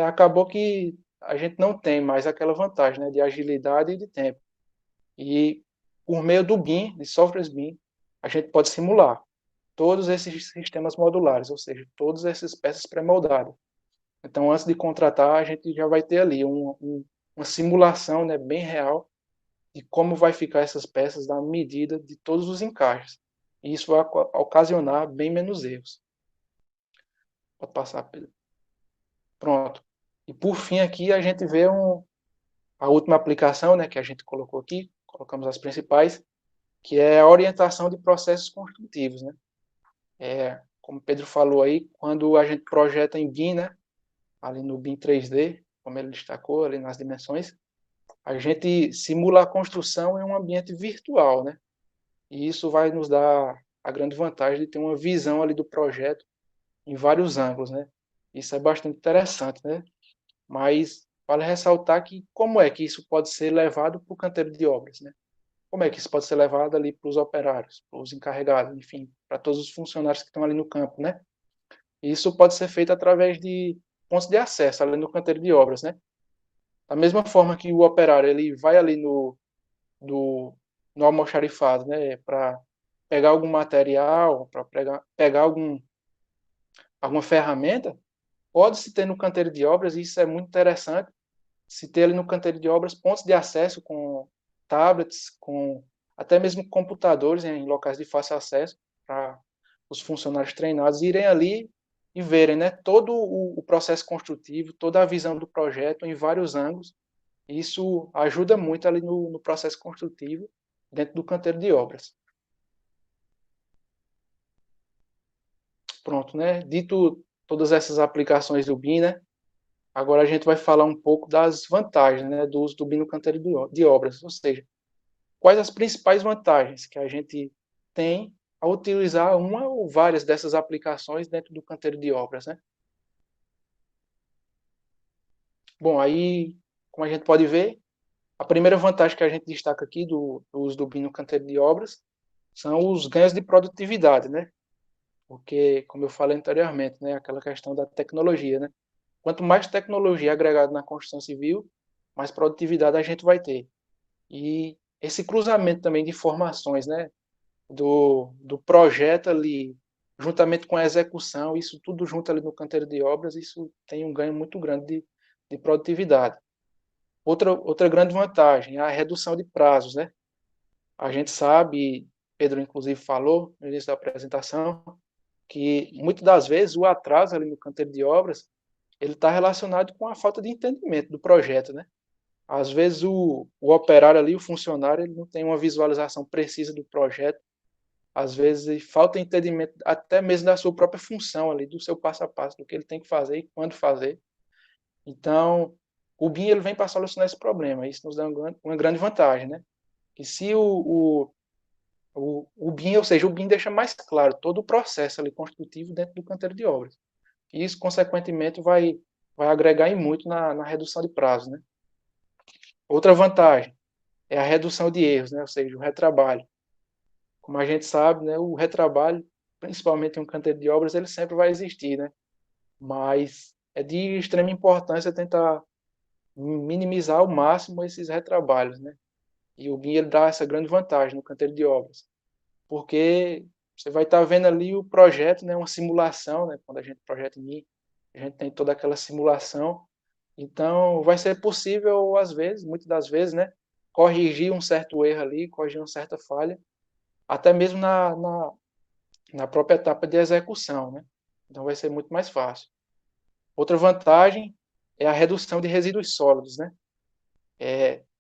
acabou que a gente não tem mais aquela vantagem, né, de agilidade e de tempo. E por meio do BIM, de softwares BIM, a gente pode simular todos esses sistemas modulares, ou seja, todas essas peças pré-moldadas. Então, antes de contratar, a gente já vai ter ali um uma simulação, né, bem real de como vai ficar essas peças na medida de todos os encaixes. E isso vai ocasionar bem menos erros. Pode passar, Pedro. Pronto. E por fim aqui a gente vê a última aplicação, né, que a gente colocou aqui, colocamos as principais, que é a orientação de processos construtivos, né? Como o Pedro falou aí, quando a gente projeta em BIM, né, ali no BIM 3D, como ele destacou ali nas dimensões, a gente simula a construção em um ambiente virtual, né? E isso vai nos dar a grande vantagem de ter uma visão ali do projeto em vários ângulos, né? Isso é bastante interessante, né? Mas vale ressaltar que como é que isso pode ser levado para o canteiro de obras, né? Como é que isso pode ser levado ali para os operários, para os encarregados, enfim, para todos os funcionários que estão ali no campo, né? Isso pode ser feito através de pontos de acesso ali no canteiro de obras, né? Da mesma forma que o operário ele vai ali no almoxarifado, né, para pegar algum material, para pegar alguma ferramenta, pode-se ter no canteiro de obras, e isso é muito interessante, se ter ali no canteiro de obras pontos de acesso com tablets, com até mesmo computadores em locais de fácil acesso, para os funcionários treinados irem ali e verem, né, todo o processo construtivo, toda a visão do projeto em vários ângulos. Isso ajuda muito ali no processo construtivo dentro do canteiro de obras. Pronto, né? Dito todas essas aplicações do BIM, né? Agora a gente vai falar um pouco das vantagens, né, do uso do BIM no canteiro de obras, ou seja, quais as principais vantagens que a gente tem ao utilizar uma ou várias dessas aplicações dentro do canteiro de obras, né? Bom, aí, como a gente pode ver, a primeira vantagem que a gente destaca aqui do uso do BIM no canteiro de obras são os ganhos de produtividade, né? Porque, como eu falei anteriormente, né, aquela questão da tecnologia, né? Quanto mais tecnologia agregada na construção civil, mais produtividade a gente vai ter. E esse cruzamento também de informações, né, do projeto ali, juntamente com a execução, isso tudo junto ali no canteiro de obras, isso tem um ganho muito grande de produtividade. Outra grande vantagem é a redução de prazos, né? A gente sabe, Pedro inclusive falou no início da apresentação, que muitas das vezes o atraso ali no canteiro de obras ele está relacionado com a falta de entendimento do projeto, né? Às vezes o operário ali, o funcionário, ele não tem uma visualização precisa do projeto, às vezes falta entendimento até mesmo da sua própria função ali, do seu passo a passo, do que ele tem que fazer e quando fazer. Então, o BIM ele vem para solucionar esse problema, isso nos dá uma grande vantagem, né? Que se o BIM, ou seja, o BIM deixa mais claro todo o processo ali construtivo dentro do canteiro de obras. E isso, consequentemente, vai agregar em muito na redução de prazo, né? Outra vantagem é a redução de erros, né? Ou seja, o retrabalho. Como a gente sabe, né, o retrabalho, principalmente em um canteiro de obras, ele sempre vai existir, né? Mas é de extrema importância tentar minimizar ao máximo esses retrabalhos, né? E o BIM ele dá essa grande vantagem no canteiro de obras, porque você vai estar vendo ali o projeto, né, uma simulação, né? Quando a gente projeta em BIM, a gente tem toda aquela simulação. Então, vai ser possível, às vezes, muitas das vezes, né, corrigir um certo erro ali, corrigir uma certa falha, até mesmo na própria etapa de execução, né? Então, vai ser muito mais fácil. Outra vantagem é a redução de resíduos sólidos, né?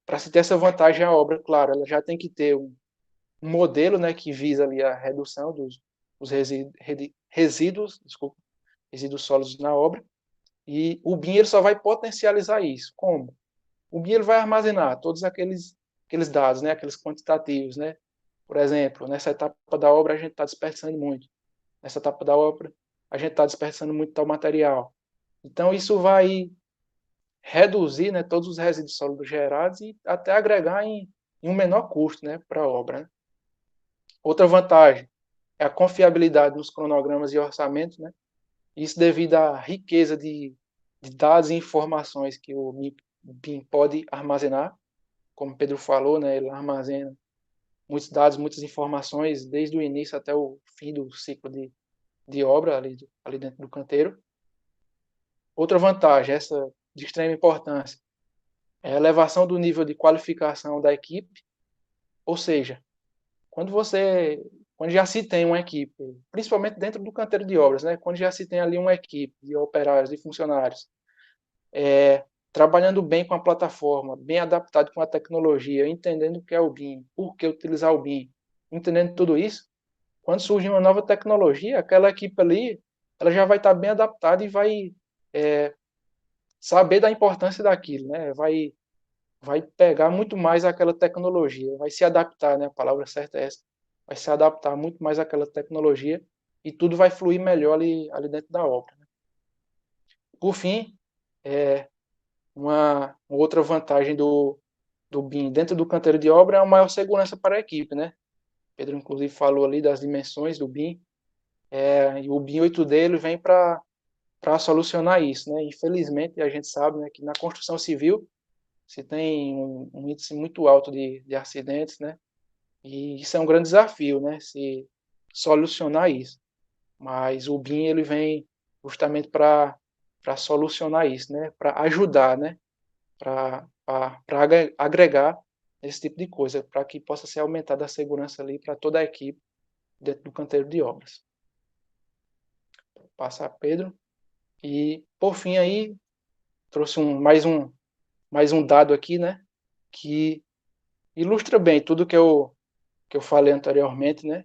Para se ter essa vantagem, a obra, claro, ela já tem que ter um modelo, né, que visa ali a redução dos resíduos sólidos na obra, e o BIM ele só vai potencializar isso. Como? O BIM ele vai armazenar todos aqueles dados, né, aqueles quantitativos, né? Por exemplo, nessa etapa da obra a gente está desperdiçando muito. Nessa etapa da obra a gente está desperdiçando muito tal material. Então isso vai reduzir, né, todos os resíduos sólidos gerados e até agregar em um menor custo, né, para a obra, né? Outra vantagem é a confiabilidade nos cronogramas e orçamentos, né? Isso devido à riqueza de dados e informações que o BIM pode armazenar. Como o Pedro falou, né, ele armazena muitos dados, muitas informações, desde o início até o fim do ciclo de obra ali dentro do canteiro. Outra vantagem, essa de extrema importância, é a elevação do nível de qualificação da equipe, ou seja, quando já se tem uma equipe, principalmente dentro do canteiro de obras, né, quando já se tem ali uma equipe de operários, de funcionários, trabalhando bem com a plataforma, bem adaptado com a tecnologia, entendendo o que é o BIM, por que utilizar o BIM, entendendo tudo isso, quando surge uma nova tecnologia, aquela equipe ali, ela já vai estar bem adaptada e vai saber da importância daquilo, né? Vai pegar muito mais aquela tecnologia, vai se adaptar, né? A palavra certa é essa, vai se adaptar muito mais àquela tecnologia e tudo vai fluir melhor ali dentro da obra, né? Por fim, uma outra vantagem do BIM dentro do canteiro de obra é a maior segurança para a equipe, né? Pedro, inclusive, falou ali das dimensões do BIM, e o BIM 8D ele vem para solucionar isso, né? Infelizmente, a gente sabe, né, que na construção civil se tem um índice muito alto de acidentes, né? E isso é um grande desafio, né? Se solucionar isso. Mas o BIM ele vem justamente para solucionar isso, né? Para ajudar, né? Para agregar esse tipo de coisa, para que possa ser aumentada a segurança ali para toda a equipe dentro do canteiro de obras. Vou passar a Pedro. E, por fim, aí, trouxe mais um dado aqui, né? Que ilustra bem tudo que eu falei anteriormente, né?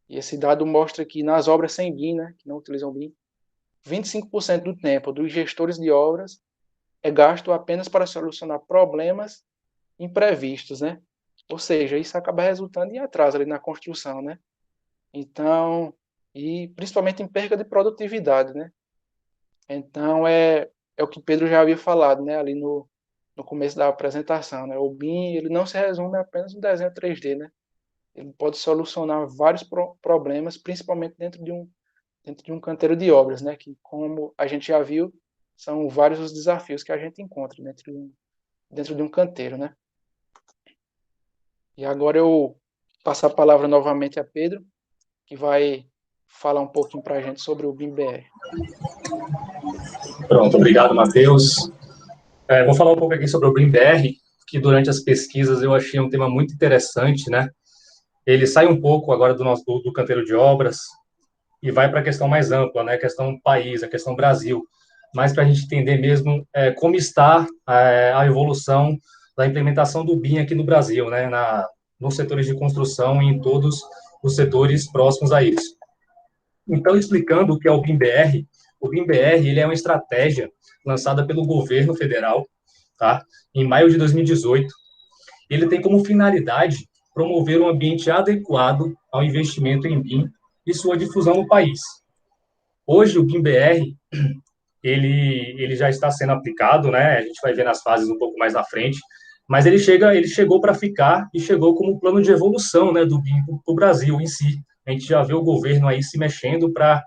E esse dado mostra que nas obras sem BIM, né? Que não utilizam BIM, 25% do tempo dos gestores de obras é gasto apenas para solucionar problemas imprevistos, né? Ou seja, isso acaba resultando em atraso ali na construção, né? Então, e principalmente em perda de produtividade, né? Então, é o que Pedro já havia falado, né? Ali no começo da apresentação, né? O BIM, ele não se resume a apenas um desenho 3D, né? Ele pode solucionar vários problemas, principalmente dentro de um canteiro de obras, né? Que, como a gente já viu, são vários os desafios que a gente encontra dentro de um canteiro, né? E agora eu passo a palavra novamente a Pedro, que vai falar um pouquinho para a gente sobre o BIM-BR. Pronto, obrigado, Matheus. Vou falar um pouco aqui sobre o BIM-BR, que durante as pesquisas eu achei um tema muito interessante, né? Ele sai um pouco agora do canteiro de obras e vai para a questão mais ampla, né? A questão país, a questão Brasil, mas para a gente entender mesmo como está a evolução da implementação do BIM aqui no Brasil, né? Nos setores de construção e em todos os setores próximos a isso. Então, explicando o que é o BIM-BR, ele é uma estratégia lançada pelo governo federal, tá? Em maio de 2018. Ele tem como finalidade promover um ambiente adequado ao investimento em BIM e sua difusão no país. Hoje, o BIM-BR, ele já está sendo aplicado, né? A gente vai ver nas fases um pouco mais à frente, mas ele chegou para ficar e chegou como plano de evolução, né, do BIM para o Brasil em si. A gente já vê o governo aí se mexendo para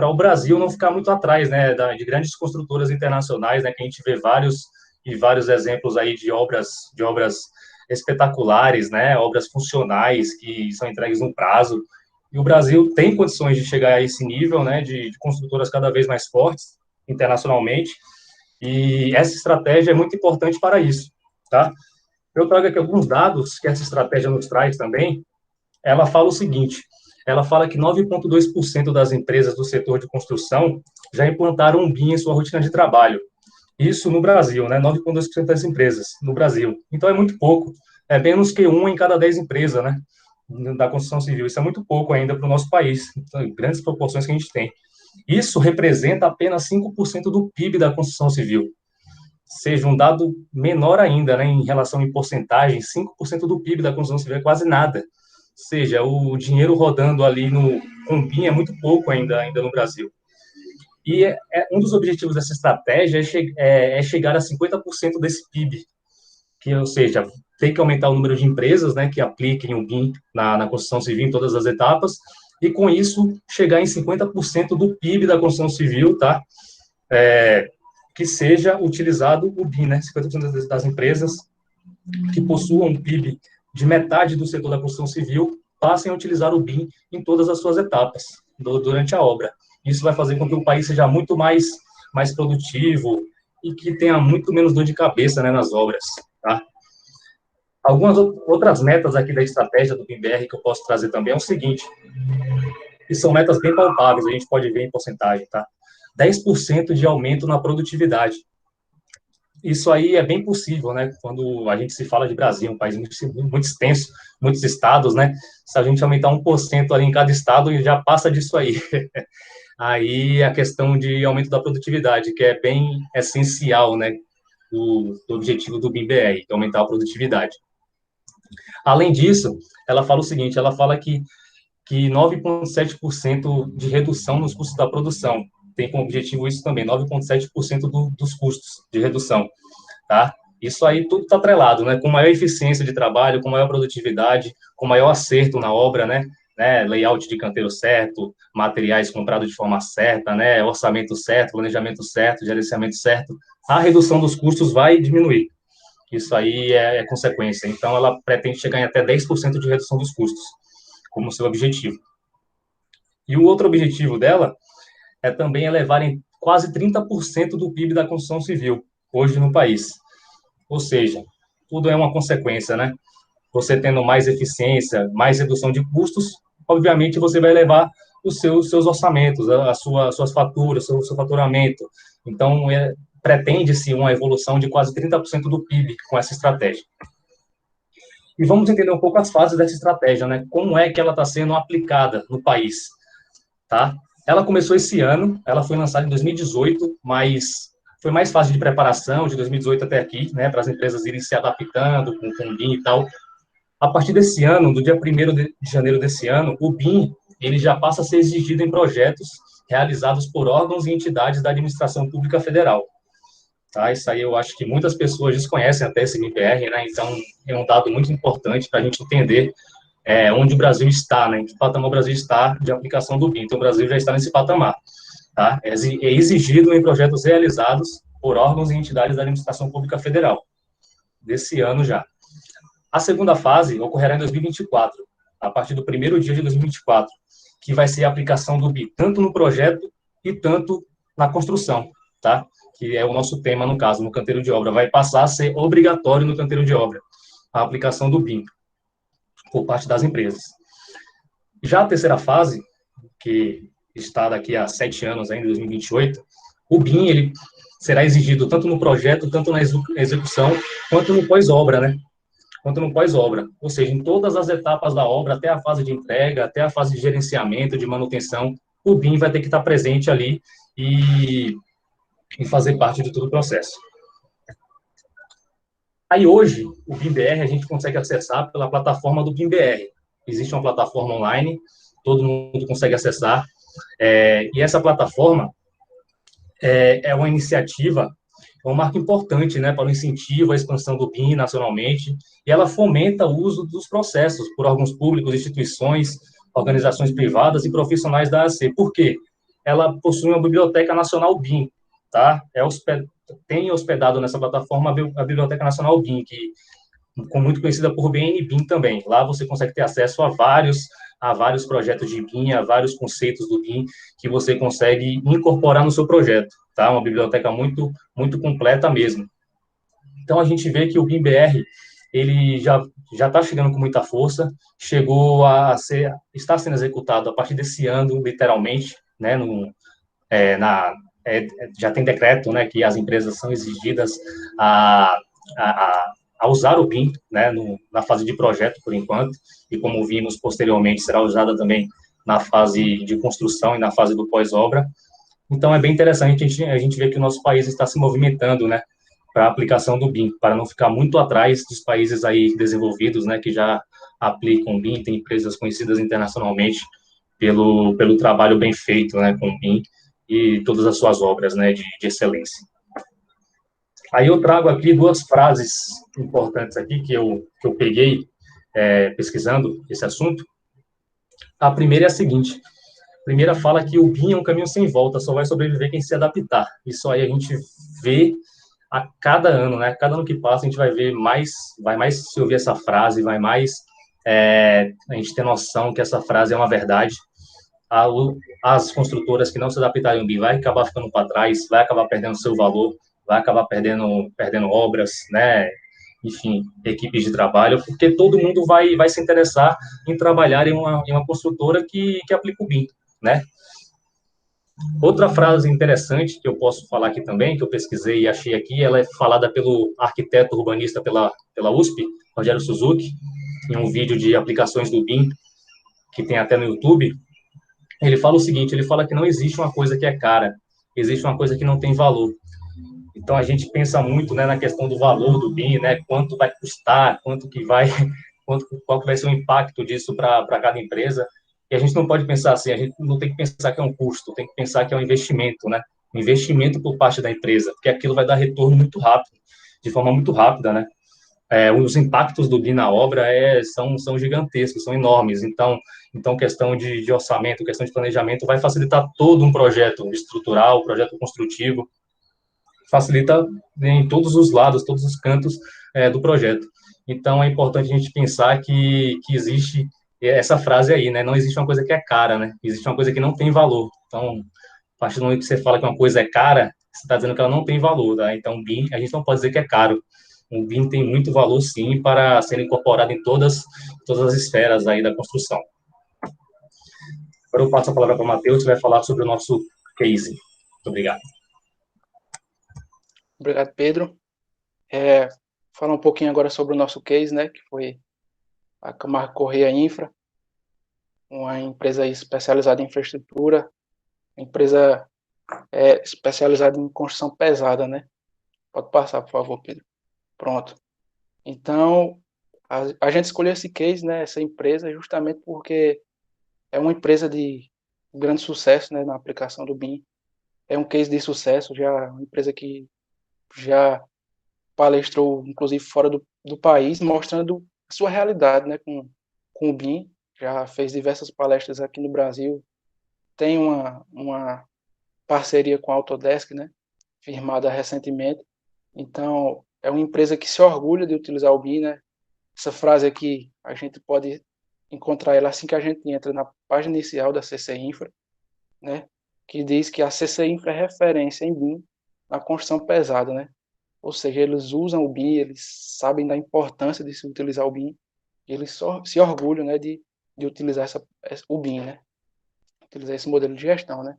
o Brasil não ficar muito atrás, né, de grandes construtoras internacionais, né, que a gente vê vários exemplos aí de obras espetaculares, né, obras funcionais que são entregues no prazo. E o Brasil tem condições de chegar a esse nível, né, de construtoras cada vez mais fortes internacionalmente. E essa estratégia é muito importante para isso, tá? Eu trago aqui alguns dados que essa estratégia nos traz também. Ela fala o seguinte: ela fala que 9,2% das empresas do setor de construção já implantaram um BIM em sua rotina de trabalho. Isso no Brasil, né? 9,2% das empresas no Brasil. Então, é muito pouco. É menos que 1 em cada 10 empresas, né? Da construção civil. Isso é muito pouco ainda para o nosso país. Então, grandes proporções que a gente tem. Isso representa apenas 5% do PIB da construção civil. Seja um dado menor ainda, né? Em relação em porcentagem, 5% do PIB da construção civil é quase nada. Ou seja, o dinheiro rodando ali com BIM é muito pouco ainda no Brasil. E um dos objetivos dessa estratégia é chegar a 50% desse PIB, ou seja, tem que aumentar o número de empresas, né, que apliquem o BIM na construção civil em todas as etapas, e com isso chegar em 50% do PIB da construção civil, tá? Que seja utilizado o BIM, né? 50% das empresas que possuam um PIB de metade do setor da construção civil passem a utilizar o BIM em todas as suas etapas durante a obra. Isso vai fazer com que o país seja muito mais produtivo e que tenha muito menos dor de cabeça, né, nas obras, tá? Algumas outras metas aqui da estratégia do BIM-BR que eu posso trazer também é o seguinte, que são metas bem palpáveis, a gente pode ver em porcentagem, tá? 10% de aumento na produtividade. Isso aí é bem possível, né? Quando a gente se fala de Brasil, um país muito extenso, muitos estados, né? Se a gente aumentar 1% ali em cada estado, já passa disso aí. Aí a questão de aumento da produtividade, que é bem essencial, né? Do objetivo do BIM-BR, que é aumentar a produtividade. Além disso, ela fala o seguinte, ela fala que 9,7% de redução nos custos da produção. Tem como objetivo isso também, 9,7% dos custos de redução, tá? Isso aí tudo está atrelado, né? Com maior eficiência de trabalho, com maior produtividade, com maior acerto na obra, né? Layout de canteiro certo, materiais comprados de forma certa, né? Orçamento certo, planejamento certo, gerenciamento certo. A redução dos custos vai diminuir. Isso aí é consequência. Então, ela pretende chegar em até 10% de redução dos custos, como seu objetivo. E o outro objetivo dela é também elevar em quase 30% do PIB da construção civil, hoje no país. Ou seja, tudo é uma consequência, né? Você tendo mais eficiência, mais redução de custos, obviamente você vai elevar os seus orçamentos, suas faturas, seu faturamento. Então, pretende-se uma evolução de quase 30% do PIB com essa estratégia. E vamos entender um pouco as fases dessa estratégia, né? Como é que ela está sendo aplicada no país, tá? Ela começou esse ano, ela foi lançada em 2018, mas foi mais fase de preparação, de 2018 até aqui, né? Para as empresas irem se adaptando com o BIM e tal. A partir desse ano, do dia 1º de janeiro desse ano, o BIM, ele já passa a ser exigido em projetos realizados por órgãos e entidades da administração pública federal. Tá? Isso aí eu acho que muitas pessoas desconhecem até esse BIM-BR, né? Então, é um dado muito importante para a gente entender onde o Brasil está, né? Em que patamar o Brasil está de aplicação do BIM. Então, o Brasil já está nesse patamar. Tá? É exigido em projetos realizados por órgãos e entidades da administração pública federal, desse ano já. A segunda fase ocorrerá em 2024, a partir do primeiro dia de 2024, que vai ser a aplicação do BIM, tanto no projeto e tanto na construção, tá? Que é o nosso tema, no caso, no canteiro de obra. Vai passar a ser obrigatório no canteiro de obra, a aplicação do BIM, por parte das empresas. Já a terceira fase, que está daqui a 7 anos, ainda em 2028, o BIM ele será exigido tanto no projeto, tanto na execução, quanto no pós-obra, né? Quanto no pós-obra, ou seja, em todas as etapas da obra, até a fase de entrega, até a fase de gerenciamento, de manutenção, o BIM vai ter que estar presente ali e fazer parte de todo o processo. Aí hoje, o BIM-BR a gente consegue acessar pela plataforma do BIM-BR. Existe uma plataforma online, todo mundo consegue acessar, e essa plataforma é uma iniciativa, é um marco importante, né, para o incentivo à expansão do BIM nacionalmente, e ela fomenta o uso dos processos por órgãos públicos, instituições, organizações privadas e profissionais da AC. Por quê? Ela possui uma biblioteca nacional BIM, tá? Tem hospedado nessa plataforma a Biblioteca Nacional BIM, que muito conhecida por BNBIM também. Lá você consegue ter acesso a vários projetos de BIM, a vários conceitos do BIM que você consegue incorporar no seu projeto, tá? Uma biblioteca muito, muito completa mesmo. Então, a gente vê que o BIM-BR, ele já está chegando com muita força, está sendo executado a partir desse ano, literalmente, né? Já tem decreto, né, que as empresas são exigidas a usar o BIM, né, na fase de projeto, por enquanto, e como vimos posteriormente, será usada também na fase de construção e na fase do pós-obra. Então, é bem interessante a gente ver que o nosso país está se movimentando, né, para a aplicação do BIM, para não ficar muito atrás dos países aí desenvolvidos, né, que já aplicam BIM, tem empresas conhecidas internacionalmente pelo trabalho bem feito, né, com o BIM e todas as suas obras, né, de excelência. Aí eu trago aqui 2 frases importantes aqui que eu peguei pesquisando esse assunto. A primeira é a seguinte: a primeira fala que o BIM é um caminho sem volta, só vai sobreviver quem se adaptar. Isso aí a gente vê a cada ano, né? Cada ano que passa a gente vai mais se ouvir essa frase, vai mais a gente ter noção que essa frase é uma verdade. As construtoras que não se adaptarem ao BIM vai acabar ficando para trás, vai acabar perdendo seu valor, vai acabar perdendo obras, né? Enfim, equipes de trabalho, porque todo mundo vai se interessar em trabalhar em uma construtora que aplica o BIM, né? Outra frase interessante que eu posso falar aqui também, que eu pesquisei e achei aqui, ela é falada pelo arquiteto urbanista pela USP, Rogério Suzuki, em um vídeo de aplicações do BIM, que tem até no YouTube. Ele fala o seguinte, ele fala que não existe uma coisa que é cara, existe uma coisa que não tem valor. Então, a gente pensa muito, né, na questão do valor do BIM, né, quanto vai custar, qual que vai ser o impacto disso para cada empresa. E a gente não pode pensar assim, a gente não tem que pensar que é um custo, tem que pensar que é um investimento, né? Um investimento por parte da empresa, porque aquilo vai dar retorno muito rápido, de forma muito rápida, né? Os impactos do BIM na obra são gigantescos, são enormes. Então questão de orçamento, questão de planejamento, vai facilitar todo um projeto estrutural, projeto construtivo, facilita em todos os lados, todos os cantos do projeto. Então, é importante a gente pensar que existe essa frase aí, né? Não existe uma coisa que é cara, né? Existe uma coisa que não tem valor. Então, a partir do momento que você fala que uma coisa é cara, você está dizendo que ela não tem valor, tá? Então, o BIM, a gente não pode dizer que é caro. O BIM tem muito valor, sim, para ser incorporado em todas as esferas aí da construção. Agora eu passo a palavra para o Matheus, que vai falar sobre o nosso case. Muito obrigado. Obrigado, Pedro. Falar um pouquinho agora sobre o nosso case, né, que foi a Camargo Corrêa Infra, uma empresa especializada em infraestrutura, empresa especializada em construção pesada, né? Pode passar, por favor, Pedro. Pronto. Então, a gente escolheu esse case, né, essa empresa, justamente porque é uma empresa de grande sucesso, né, na aplicação do BIM. É um case de sucesso, já uma empresa que já palestrou, inclusive, fora do país, mostrando a sua realidade, né, com o BIM. Já fez diversas palestras aqui no Brasil. Tem uma parceria com a Autodesk, né, firmada recentemente. Então, é uma empresa que se orgulha de utilizar o BIM, né? Essa frase aqui, a gente pode encontrar ela assim que a gente entra na página inicial da CC Infra, né? Que diz que a CC Infra é referência em BIM na construção pesada, né? Ou seja, eles usam o BIM, eles sabem da importância de se utilizar o BIM, e eles só se orgulham, né, de utilizar o BIM, né? Utilizar esse modelo de gestão, né?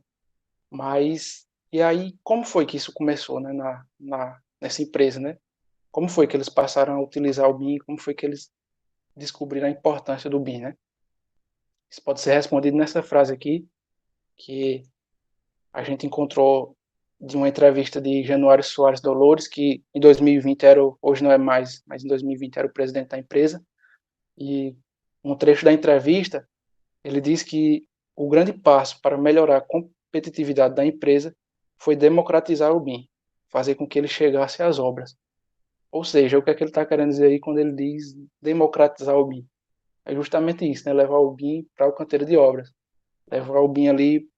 Mas, e aí, como foi que isso começou, né, nessa empresa, né? Como foi que eles passaram a utilizar o BIM? Como foi que eles descobriram a importância do BIM, né? Isso pode ser respondido nessa frase aqui, que a gente encontrou de uma entrevista de Januário Soares Dolores, que em 2020 hoje não é mais, mas em 2020 era o presidente da empresa, e um trecho da entrevista, ele diz que o grande passo para melhorar a competitividade da empresa foi democratizar o BIM, fazer com que ele chegasse às obras. Ou seja, o que é que ele está querendo dizer aí quando ele diz democratizar o BIM? É justamente isso, né? Levar o BIM para o canteiro de obras, levar o BIM ali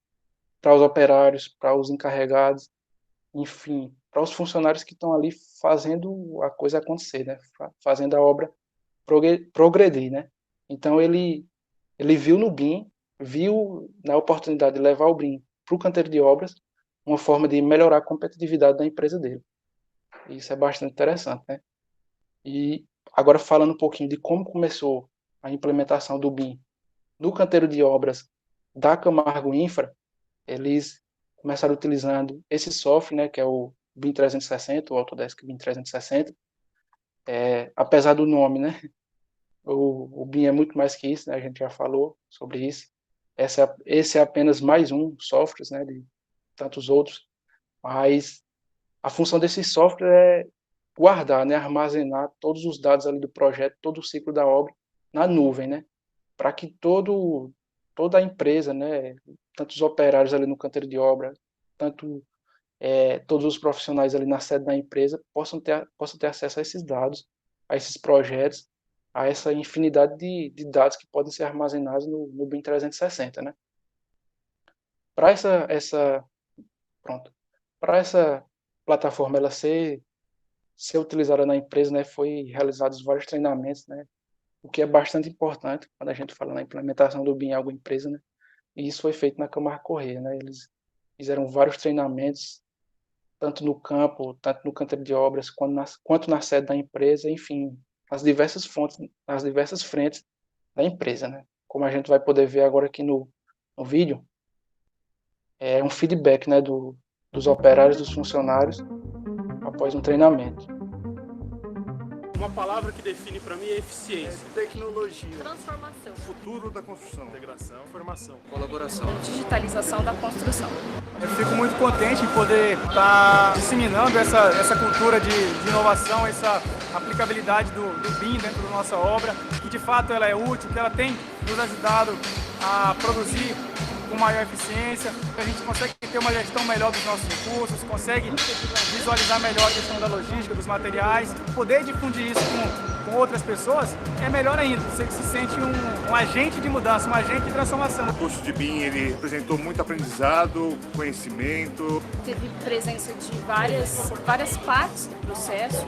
para os operários, para os encarregados, enfim, para os funcionários que estão ali fazendo a coisa acontecer, né? Fazendo a obra progredir, né? Então ele viu no BIM, viu na oportunidade de levar o BIM para o canteiro de obras, uma forma de melhorar a competitividade da empresa dele. E isso é bastante interessante, né? E agora falando um pouquinho de como começou a implementação do BIM no canteiro de obras da Camargo Infra, eles começaram utilizando esse software, né, que é o BIM 360, o Autodesk BIM 360. Apesar do nome, né, o BIM é muito mais que isso, né, a gente já falou sobre isso. Esse é apenas mais um software, né, de tantos outros, mas a função desse software é guardar, né, armazenar todos os dados ali do projeto, todo o ciclo da obra na nuvem, né, para que toda a empresa, né, tanto os operários ali no canteiro de obra, tanto todos os profissionais ali na sede da empresa possam ter acesso a esses dados, a esses projetos, a essa infinidade de dados que podem ser armazenados no BIM 360, né? Para pronto, para essa plataforma ela ser utilizada na empresa, né, foi realizados vários treinamentos, né, o que é bastante importante quando a gente fala na implementação do BIM em alguma empresa, né, e isso foi feito na Camargo Corrêa, né, eles fizeram vários treinamentos tanto no campo, tanto no canteiro de obras, quanto na sede da empresa, enfim, as diversas frentes da empresa, né? Como a gente vai poder ver agora aqui no vídeo, é um feedback, né, dos operários, dos funcionários, após um treinamento. Uma palavra que define para mim é eficiência. Tecnologia. Transformação. Futuro da construção. Integração. Formação. Colaboração. Digitalização da construção. Eu fico muito contente em poder estar disseminando essa cultura de inovação, essa aplicabilidade do BIM dentro da nossa obra, que de fato ela é útil, que ela tem nos ajudado a produzir com maior eficiência, a gente consegue ter uma gestão melhor dos nossos recursos, consegue visualizar melhor a questão da logística, dos materiais, poder difundir isso com outras pessoas é melhor ainda, você se sente um agente de mudança, um agente de transformação. O curso de BIM, ele apresentou muito aprendizado, conhecimento. Teve presença de várias partes do processo,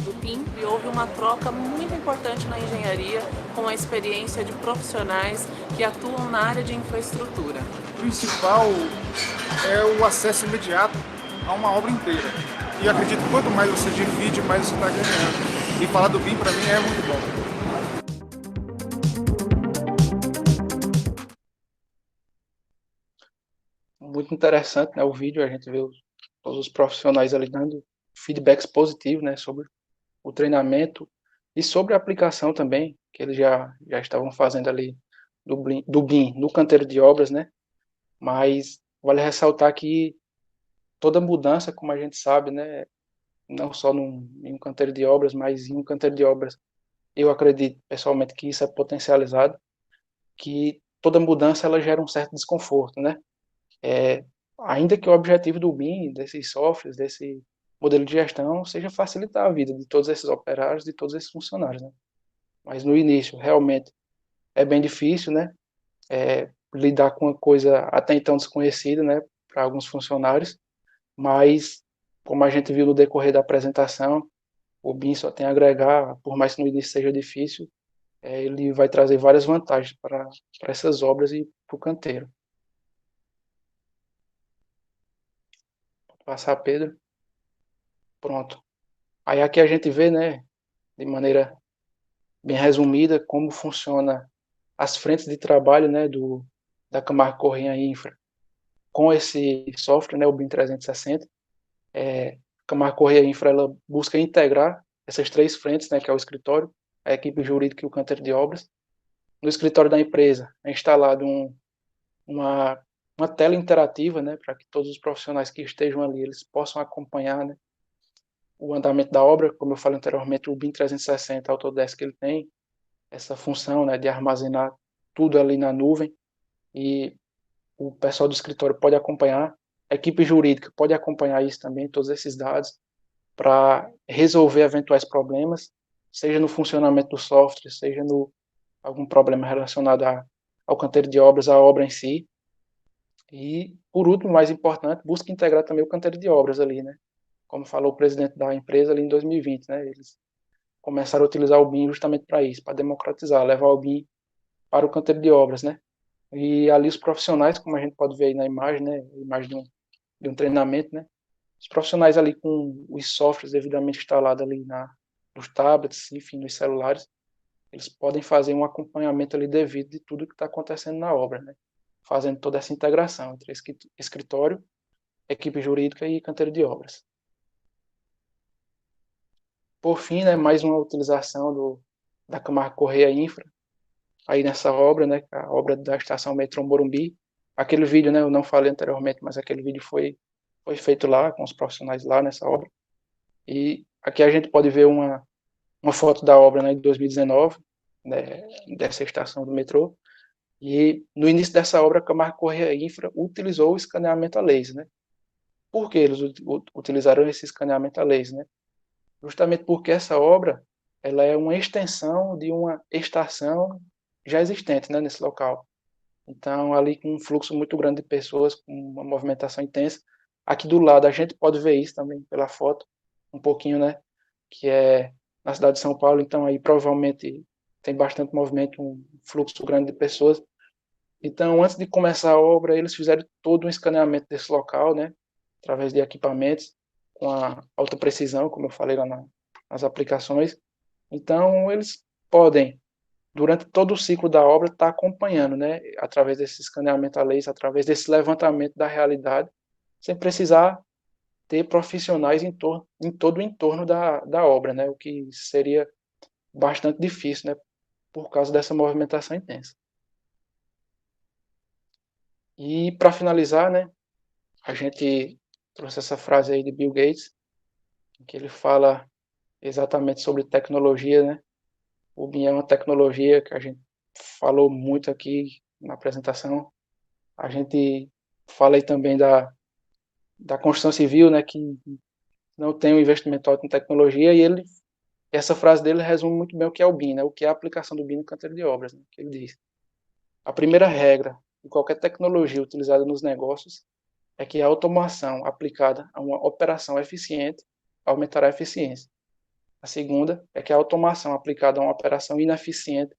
do BIM, e houve uma troca muito importante na engenharia com a experiência de profissionais que atuam na área de infraestrutura. O principal é o acesso imediato a uma obra inteira. E eu acredito que quanto mais você divide, mais você está ganhando. E falar do BIM para mim é muito bom. Muito interessante, né, o vídeo, a gente vê todos os profissionais ali dando feedbacks positivos, né, sobre o treinamento e sobre a aplicação também, que eles já estavam fazendo ali do BIM no canteiro de obras, né, mas vale ressaltar que toda mudança, como a gente sabe, né, não só em um canteiro de obras, mas em um canteiro de obras, eu acredito pessoalmente que isso é potencializado, que toda mudança ela gera um certo desconforto, né? Ainda que o objetivo do BIM, desses softwares, desse modelo de gestão, seja facilitar a vida de todos esses operários, de todos esses funcionários, né? Mas no início, realmente, é bem difícil, né? Lidar com uma coisa até então desconhecida, né? Para alguns funcionários, mas como a gente viu no decorrer da apresentação, o BIM só tem a agregar, por mais que no início seja difícil, ele vai trazer várias vantagens para essas obras e para o canteiro. Vou passar, Pedro. Pronto. Aí aqui a gente vê, né, de maneira bem resumida, como funciona as frentes de trabalho, né, da Camargo Corrêa Infra com esse software, né, o BIM 360. Camargo Corrêa Infra ela busca integrar essas três frentes, né, que é o escritório, a equipe jurídica e o canteiro de obras. No escritório da empresa é instalado uma tela interativa, né, para que todos os profissionais que estejam ali eles possam acompanhar, né, o andamento da obra. Como eu falei anteriormente, o BIM 360 Autodesk ele tem essa função, né, de armazenar tudo ali na nuvem, e o pessoal do escritório pode acompanhar, a equipe jurídica pode acompanhar isso também, todos esses dados, para resolver eventuais problemas, seja no funcionamento do software, seja algum problema relacionado ao canteiro de obras, à obra em si. E, por último, mais importante, busca integrar também o canteiro de obras ali, né? Como falou o presidente da empresa ali em 2020, né? Eles começaram a utilizar o BIM justamente para isso, para democratizar, levar o BIM para o canteiro de obras, né? E ali os profissionais, como a gente pode ver aí na imagem, né? Imagem de um treinamento, né? Os profissionais ali com os softwares devidamente instalados ali nos tablets, enfim, nos celulares, eles podem fazer um acompanhamento ali devido de tudo que está acontecendo na obra, né? Fazendo toda essa integração entre escritório, equipe jurídica e canteiro de obras. Por fim, né, mais uma utilização da Camargo Corrêa Infra, aí nessa obra, né, a obra da estação metrô Morumbi. Aquele vídeo, né, eu não falei anteriormente, mas aquele vídeo foi feito lá, com os profissionais lá nessa obra. E aqui a gente pode ver uma foto da obra, né, de 2019, né, dessa estação do metrô. E no início dessa obra, a Camargo Corrêa Infra utilizou o escaneamento a laser, né? Por que eles utilizaram esse escaneamento a laser, né? Justamente porque essa obra ela é uma extensão de uma estação já existente, né, nesse local. Então, ali com um fluxo muito grande de pessoas, com uma movimentação intensa. Aqui do lado, a gente pode ver isso também pela foto, um pouquinho, né, que é na cidade de São Paulo. Então, aí provavelmente tem bastante movimento, um fluxo grande de pessoas. Então, antes de começar a obra, eles fizeram todo um escaneamento desse local, né, através de equipamentos com a alta precisão, como eu falei lá nas aplicações. Então, eles podem, durante todo o ciclo da obra, estar acompanhando, né, através desse escaneamento a laser, através desse levantamento da realidade, sem precisar ter profissionais em todo o entorno da obra, né, o que seria bastante difícil, né, por causa dessa movimentação intensa. E, para finalizar, né, a gente trouxe essa frase aí de Bill Gates, que ele fala exatamente sobre tecnologia, né? O BIM é uma tecnologia que a gente falou muito aqui na apresentação. A gente fala aí também da construção civil, né, que não tem um investimento alto em tecnologia, e essa frase dele resume muito bem o que é o BIM, né, o que é a aplicação do BIM no canteiro de obras, né, que ele diz: a primeira regra de qualquer tecnologia utilizada nos negócios é que a automação aplicada a uma operação eficiente aumentará a eficiência. A segunda é que a automação aplicada a uma operação ineficiente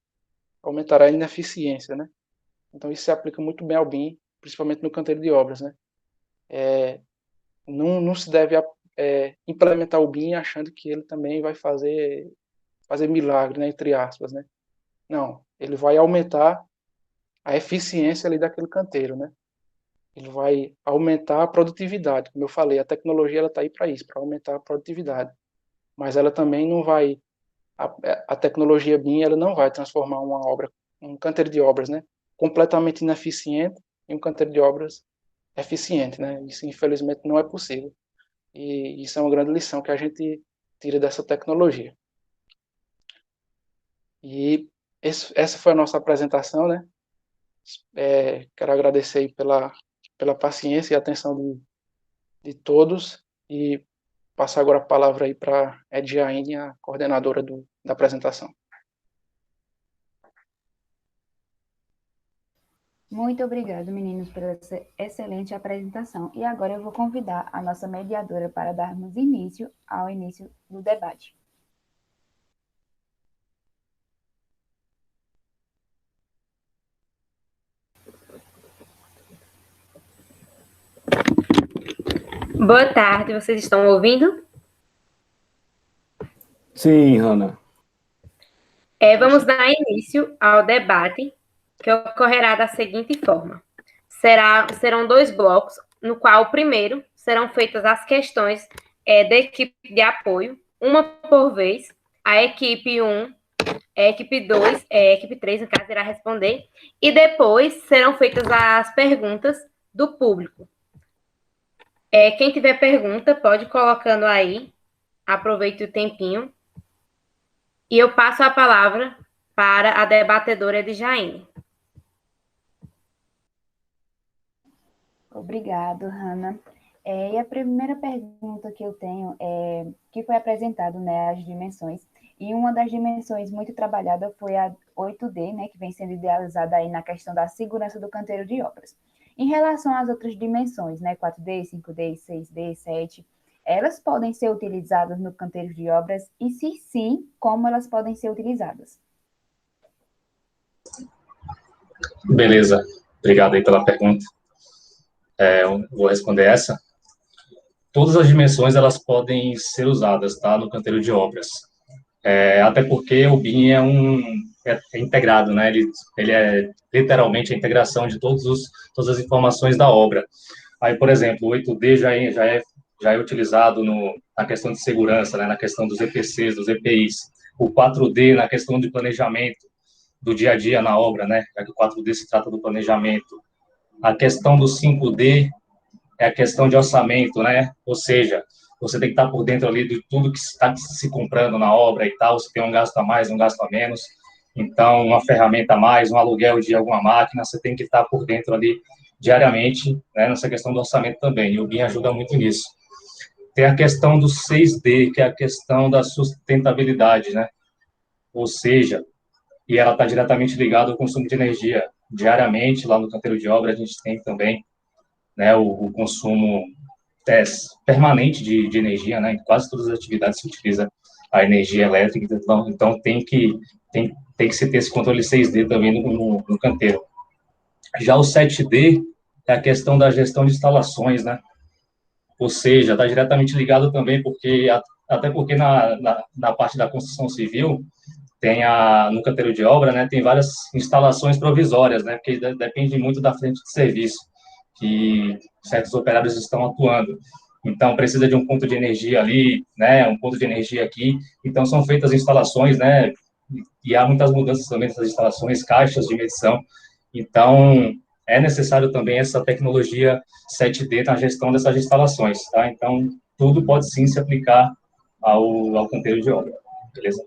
aumentará a ineficiência, né? Então, isso se aplica muito bem ao BIM, principalmente no canteiro de obras, né? Não se deve implementar o BIM achando que ele também vai fazer milagre, né, entre aspas, né? Não, ele vai aumentar a eficiência ali daquele canteiro, né? Ele vai aumentar a produtividade. Como eu falei, a tecnologia ela está aí para isso, para aumentar a produtividade. Mas ela também não vai, a tecnologia BIM, ela não vai transformar uma obra, um canteiro de obras, né, completamente ineficiente em um canteiro de obras eficiente, né? Isso, infelizmente, não é possível. E isso é uma grande lição que a gente tira dessa tecnologia. E essa foi a nossa apresentação, né? Quero agradecer aí pela paciência e atenção de todos, e passar agora a palavra aí para a Ediaine, a coordenadora da apresentação. Muito obrigado, meninos, por essa excelente apresentação. E agora eu vou convidar a nossa mediadora para darmos início do debate. Boa tarde, vocês estão ouvindo? Sim, Hanna. Vamos dar início ao debate, que ocorrerá da seguinte forma. Serão 2 blocos, no qual o primeiro serão feitas as questões da equipe de apoio, uma por vez. A equipe 1, a equipe 2, a equipe 3, no caso, irá responder, e depois serão feitas as perguntas do público. Quem tiver pergunta, pode ir colocando aí, aproveite o tempinho, e eu passo a palavra para a debatedora Ediaine. Obrigado, Hanna. E a primeira pergunta que eu tenho é que foi apresentado, né, as dimensões, e uma das dimensões muito trabalhada foi a 8D, né, que vem sendo idealizada aí na questão da segurança do canteiro de obras. Em relação às outras dimensões, né, 4D, 5D, 6D, 7, elas podem ser utilizadas no canteiro de obras? E se sim, como elas podem ser utilizadas? Beleza, obrigado aí pela pergunta. Eu vou responder essa. Todas as dimensões, elas podem ser usadas, tá, no canteiro de obras. Até porque o BIM é integrado, né? Ele é literalmente a integração de todas as informações da obra. Aí, por exemplo, o 8D já é utilizado na questão de segurança, né? Na questão dos EPCs, dos EPIs. O 4D na questão de planejamento do dia a dia na obra, né? Já que o 4D se trata do planejamento. A questão do 5D é a questão de orçamento, né? Ou seja, você tem que estar por dentro ali de tudo que está se comprando na obra e tal, se tem um gasto a mais, um gasto a menos, então uma ferramenta a mais, um aluguel de alguma máquina, você tem que estar por dentro ali diariamente, né, nessa questão do orçamento também, e o BIM ajuda muito nisso. Tem a questão do 6D, que é a questão da sustentabilidade, né? Ou seja, e ela está diretamente ligada ao consumo de energia. Diariamente, lá no canteiro de obra, a gente tem também, né, o consumo permanente de energia, né? Em quase todas as atividades se utiliza a energia elétrica, então tem que se ter esse controle 6D também no canteiro. Já o 7D é a questão da gestão de instalações, né? ou seja, está diretamente ligado também, até porque na parte da construção civil, no canteiro de obra, né, tem várias instalações provisórias, né, porque depende muito da frente de serviço, que certos operários estão atuando. Então, precisa de um ponto de energia ali, né, um ponto de energia aqui. Então, são feitas instalações, né, e há muitas mudanças também nessas instalações, caixas de medição. Então, é necessário também essa tecnologia 7D na gestão dessas instalações, tá? Então, tudo pode sim se aplicar ao canteiro de obra, beleza?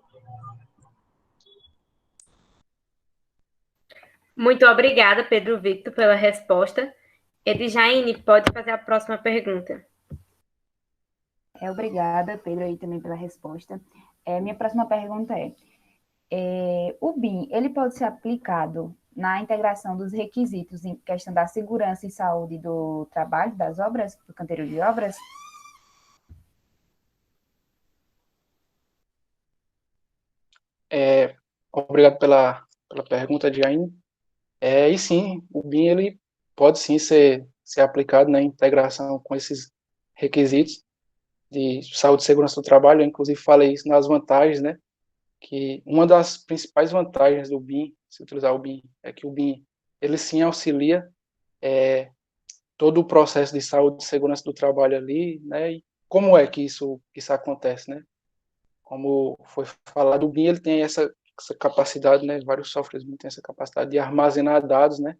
Muito obrigada, Pedro Victor, pela resposta. Edjaine, pode fazer a próxima pergunta. Obrigada, Pedro, aí também pela resposta. Minha próxima pergunta o BIM, ele pode ser aplicado na integração dos requisitos em questão da segurança e saúde do trabalho, das obras, do canteiro de obras? Obrigado pela pergunta, Jaine. E sim, o BIM ele pode sim ser aplicado na integração com esses requisitos de saúde e segurança do trabalho. Eu, inclusive, falei isso nas vantagens, né? Que uma das principais vantagens do BIM, se utilizar o BIM, é que o BIM, ele sim auxilia todo o processo de saúde e segurança do trabalho ali, né? E como é que isso acontece, né? Como foi falado, o BIM ele tem essa capacidade, né? Vários softwares têm essa capacidade de armazenar dados, né?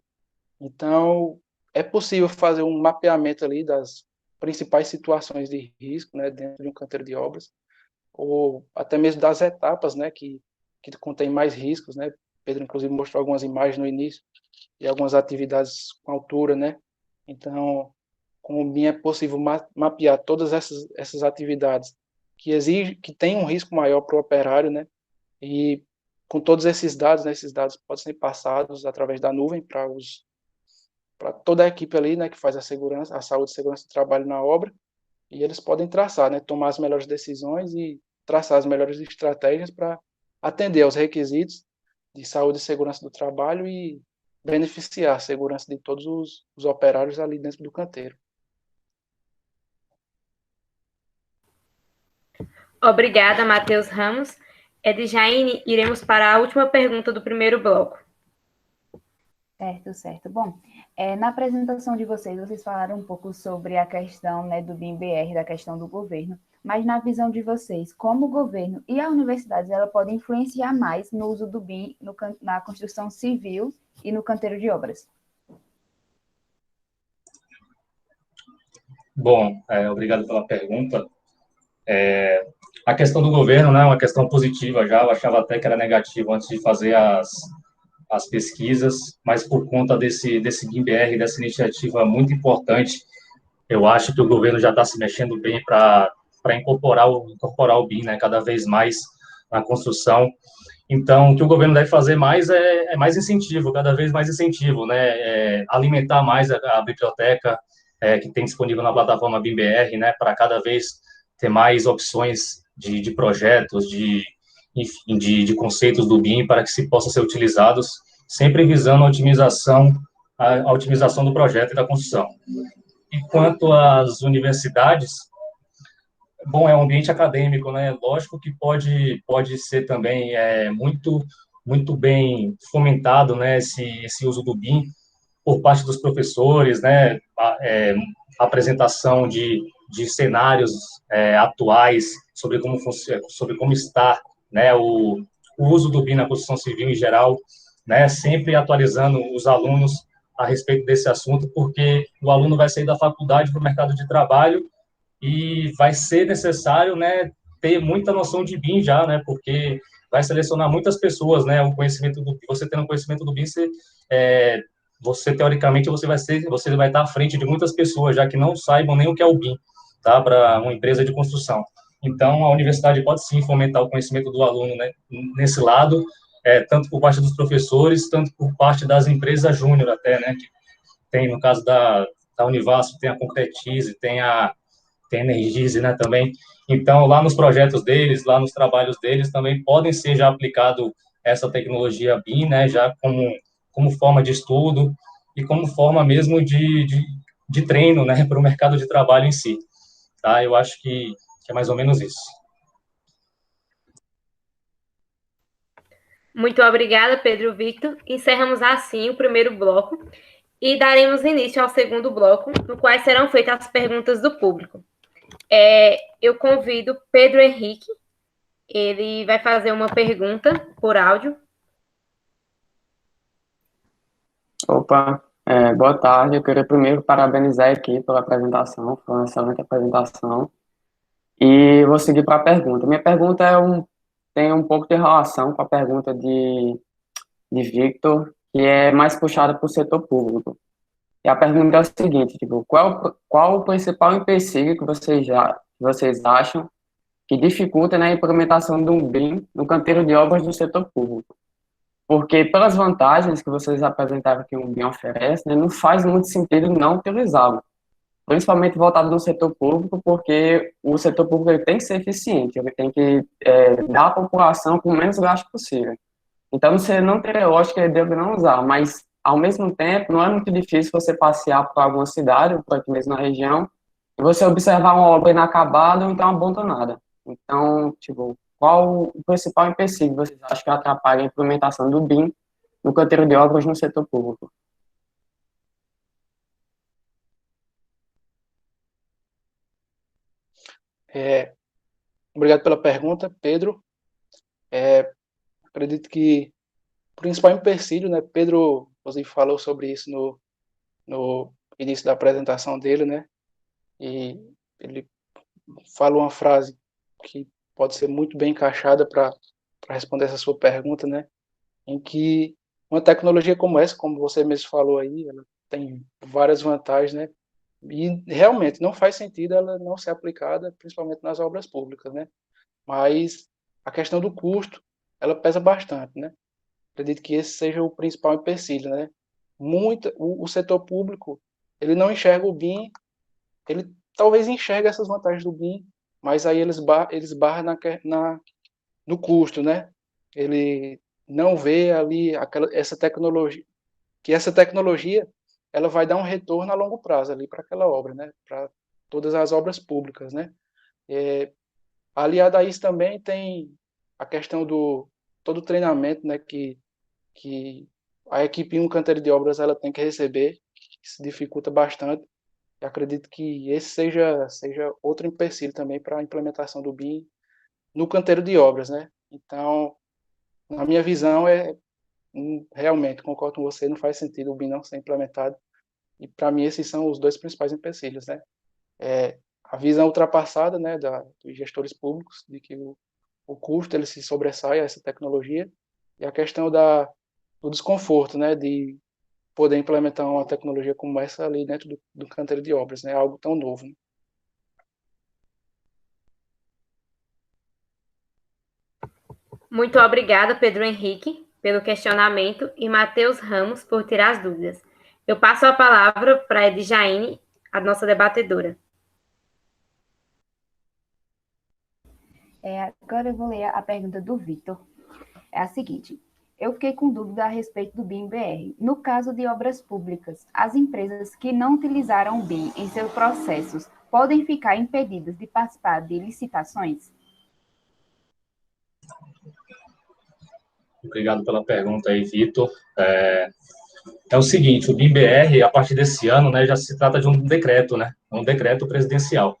Então, é possível fazer um mapeamento ali das principais situações de risco, né? Dentro de um canteiro de obras, ou até mesmo das etapas, né? Que contém mais riscos, né? Pedro, inclusive, mostrou algumas imagens no início de algumas atividades com altura, né? Então, com o BIM é possível mapear todas essas atividades que tem um risco maior para o operário, né? E com todos esses dados, né, esses dados podem ser passados através da nuvem para toda a equipe ali, né, que faz a saúde e segurança do trabalho na obra, e eles podem traçar, né, tomar as melhores decisões e traçar as melhores estratégias para atender aos requisitos de saúde e segurança do trabalho e beneficiar a segurança de todos os operários ali dentro do canteiro. Obrigada, Matheus Ramos. Edjaine, iremos para a última pergunta do primeiro bloco. Certo. Bom, na apresentação de vocês falaram um pouco sobre a questão, né, do BIM-BR, da questão do governo, mas na visão de vocês, como o governo e a universidade, ela pode influenciar mais no uso do BIM na construção civil e no canteiro de obras? Bom, obrigado pela pergunta. A questão do governo, né, é uma questão positiva já, eu achava até que era negativo antes de fazer as pesquisas, mas por conta desse BIM-BR, dessa iniciativa muito importante, eu acho que o governo já está se mexendo bem para incorporar o BIM, né, cada vez mais na construção. Então, o que o governo deve fazer mais é mais incentivo, cada vez mais incentivo, né, alimentar mais a biblioteca que tem disponível na plataforma BIM-BR, né, para cada vez ter mais opções de projetos, enfim, de conceitos do BIM para que se possam ser utilizados, sempre visando a otimização do projeto e da construção. E quanto às universidades, bom, é um ambiente acadêmico, né? Lógico que pode ser também muito bem fomentado, né, esse uso do BIM por parte dos professores, né, apresentação de cenários atuais sobre como está, né, o uso do BIM na construção civil em geral, né, sempre atualizando os alunos a respeito desse assunto, porque o aluno vai sair da faculdade para o mercado de trabalho e vai ser necessário, né, ter muita noção de BIM já, né, porque vai selecionar muitas pessoas, né, você tendo conhecimento do BIM, você teoricamente você vai estar à frente de muitas pessoas já que não saibam nem o que é o BIM, tá, para uma empresa de construção. Então a universidade pode sim fomentar o conhecimento do aluno, né, nesse lado, tanto por parte dos professores, tanto por parte das empresas júnior até, né, que tem no caso da Univasf, tem a Concretize, tem a Energize, né, também. Então, lá nos projetos deles, lá nos trabalhos deles, também podem ser já aplicado essa tecnologia BIM, né, já como forma de estudo e como forma mesmo de treino, né, para o mercado de trabalho em si. tá? Eu acho que é mais ou menos isso. Muito obrigada, Pedro Victor. Encerramos assim o primeiro bloco e daremos início ao segundo bloco, no qual serão feitas as perguntas do público. Eu convido Pedro Henrique, ele vai fazer uma pergunta por áudio. Opa, boa tarde. Eu queria primeiro parabenizar a equipe pela apresentação, foi uma excelente apresentação. E vou seguir para a pergunta. Minha pergunta tem um pouco de relação com a pergunta de Victor, que é mais puxada para o setor público. E a pergunta é o seguinte, tipo, qual o principal empecilho que vocês acham que dificulta na implementação de um BIM no canteiro de obras do setor público? Porque pelas vantagens que vocês apresentaram que um BIM oferece, né, não faz muito sentido não utilizá-lo, principalmente voltado no setor público, porque o setor público ele tem que ser eficiente, ele tem que dar à população com o menos gasto possível. Então, você não teria lógica de não usar, mas, ao mesmo tempo, não é muito difícil você passear por alguma cidade, ou por aqui mesmo na região, e você observar uma obra inacabada ou então abandonada. Então, tipo, qual o principal empecilho vocês acham que atrapalha a implementação do BIM no canteiro de obras no setor público? Obrigado pela pergunta, Pedro. Acredito que o principal empecilho, né, Pedro, você falou sobre isso no início da apresentação dele, né, e ele falou uma frase que pode ser muito bem encaixada para responder essa sua pergunta, né, em que uma tecnologia como essa, como você mesmo falou aí, ela tem várias vantagens, né, e realmente não faz sentido ela não ser aplicada, principalmente nas obras públicas, né, mas a questão do custo, ela pesa bastante, né, acredito que esse seja o principal empecilho, né, o setor público, ele não enxerga o BIM, ele talvez enxergue essas vantagens do BIM, mas aí eles barram no custo, né? Ele não vê ali essa tecnologia ela vai dar um retorno a longo prazo ali para aquela obra, né? Para todas as obras públicas, né? Aliado a isso também tem a questão do todo o treinamento, né? Que a equipe em um canteiro de obras ela tem que receber, que se dificulta bastante. Eu acredito que esse seja outro empecilho também para a implementação do BIM no canteiro de obras, né? Então, na minha visão, realmente, concordo com você, não faz sentido o BIM não ser implementado. E, para mim, esses são os dois principais empecilhos, né? A visão ultrapassada, né, dos gestores públicos, de que o custo ele se sobressai a essa tecnologia, e a questão do desconforto, né, de poder implementar uma tecnologia como essa ali dentro do canteiro de obras, né? Algo tão novo, né? Muito obrigada, Pedro Henrique, pelo questionamento e Matheus Ramos por tirar as dúvidas. Eu passo a palavra para a Edjaine, a nossa debatedora. Agora eu vou ler a pergunta do Vitor. É a seguinte: eu fiquei com dúvida a respeito do BIM-BR. No caso de obras públicas, as empresas que não utilizaram o BIM em seus processos podem ficar impedidas de participar de licitações? Obrigado pela pergunta aí, Vitor. É o seguinte, o BIM-BR, a partir desse ano, né, já se trata de um decreto, né? Um decreto presidencial.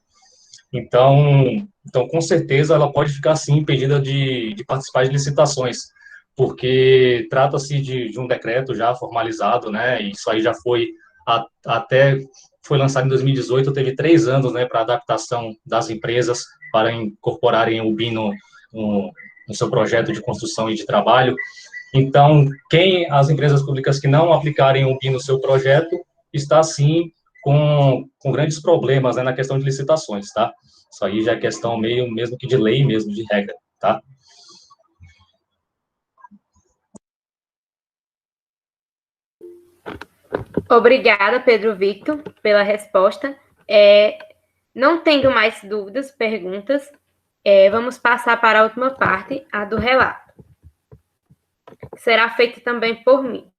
Então, com certeza, ela pode ficar, sim, impedida de participar de licitações, porque trata-se de um decreto já formalizado, né? E isso aí já foi foi lançado em 2018, teve 3 anos, né, para adaptação das empresas para incorporarem o BIM no seu projeto de construção e de trabalho. Então, as empresas públicas que não aplicarem o BIM no seu projeto, está, sim, com grandes problemas, né, na questão de licitações, tá? Isso aí já é questão mesmo que de lei, mesmo de regra, tá? Obrigada, Pedro Victor, pela resposta. Não tendo mais dúvidas, perguntas, vamos passar para a última parte, a do relato. Será feita também por mim.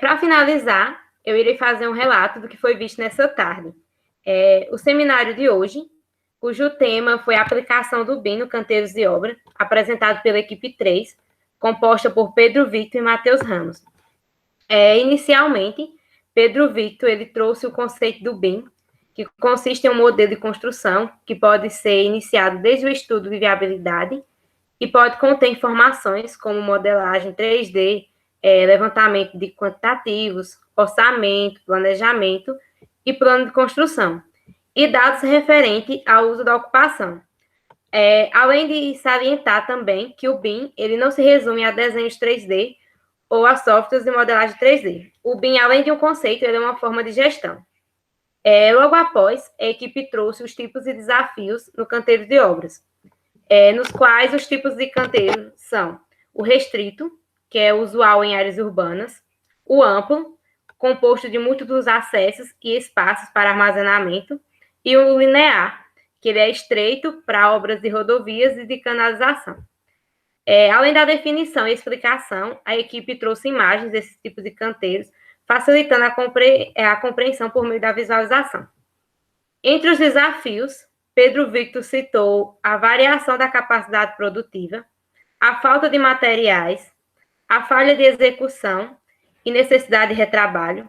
Para finalizar, eu irei fazer um relato do que foi visto nessa tarde. O seminário de hoje, cujo tema foi a aplicação do BIM no Canteiros de Obra, apresentado pela equipe 3, composta por Pedro Victor e Matheus Ramos. Inicialmente, Pedro Victor ele trouxe o conceito do BIM, que consiste em um modelo de construção que pode ser iniciado desde o estudo de viabilidade e pode conter informações como modelagem 3D, levantamento de quantitativos, orçamento, planejamento e plano de construção, e dados referentes ao uso da ocupação. Além de salientar também que o BIM ele não se resume a desenhos 3D ou a softwares de modelagem 3D. O BIM, além de um conceito, ele é uma forma de gestão. Logo após, a equipe trouxe os tipos e desafios no canteiro de obras, nos quais os tipos de canteiro são o restrito, que é usual em áreas urbanas, o amplo, composto de múltiplos acessos e espaços para armazenamento, e o linear, que ele é estreito para obras de rodovias e de canalização. Além da definição e explicação, a equipe trouxe imagens desses tipos de canteiros, facilitando a compreensão por meio da visualização. Entre os desafios, Pedro Victor citou a variação da capacidade produtiva, a falta de materiais, a falha de execução e necessidade de retrabalho,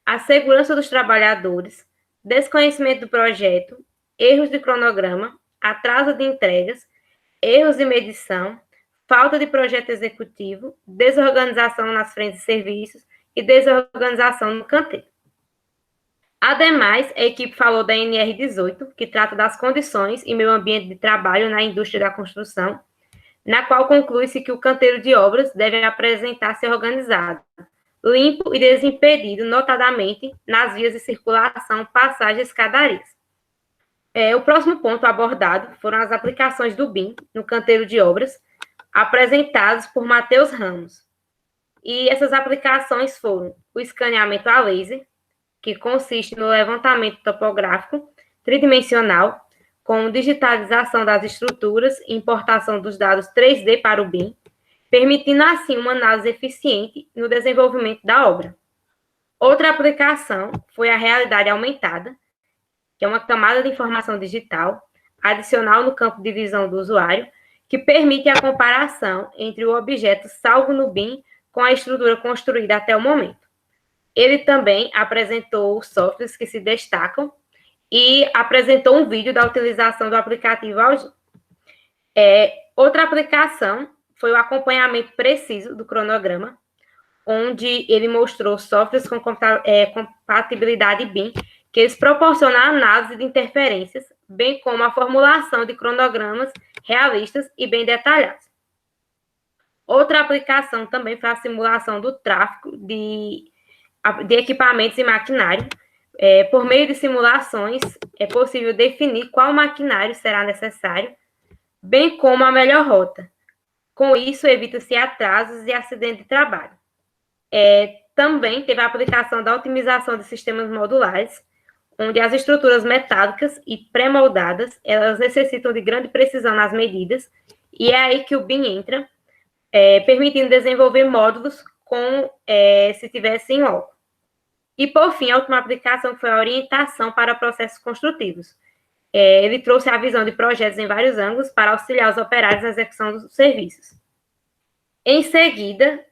a segurança dos trabalhadores, desconhecimento do projeto, erros de cronograma, atraso de entregas, erros de medição, falta de projeto executivo, desorganização nas frentes de serviços e desorganização no canteiro. Ademais, a equipe falou da NR18, que trata das condições e meio ambiente de trabalho na indústria da construção, na qual conclui-se que o canteiro de obras deve apresentar-se organizado, limpo e desimpedido, notadamente nas vias de circulação, passagens e escadarias. O próximo ponto abordado foram as aplicações do BIM no canteiro de obras, apresentados por Matheus Ramos. E essas aplicações foram o escaneamento a laser, que consiste no levantamento topográfico tridimensional, com digitalização das estruturas e importação dos dados 3D para o BIM, permitindo assim uma análise eficiente no desenvolvimento da obra. Outra aplicação foi a realidade aumentada, que é uma camada de informação digital adicional no campo de visão do usuário, que permite a comparação entre o objeto salvo no BIM com a estrutura construída até o momento. Ele também apresentou softwares que se destacam e apresentou um vídeo da utilização do aplicativo Algin. Outra aplicação foi o acompanhamento preciso do cronograma, onde ele mostrou softwares com compatibilidade BIM, que eles proporcionam a análise de interferências, bem como a formulação de cronogramas realistas e bem detalhados. Outra aplicação também foi a simulação do tráfego de equipamentos e maquinário. Por meio de simulações, é possível definir qual maquinário será necessário, bem como a melhor rota. Com isso, evita-se atrasos e acidentes de trabalho. Também teve a aplicação da otimização de sistemas modulares, onde as estruturas metálicas e pré-moldadas, elas necessitam de grande precisão nas medidas, e é aí que o BIM entra, permitindo desenvolver módulos como se tivesse em loco. E, por fim, a última aplicação foi a orientação para processos construtivos. Ele trouxe a visão de projetos em vários ângulos para auxiliar os operários na execução dos serviços. Em seguida,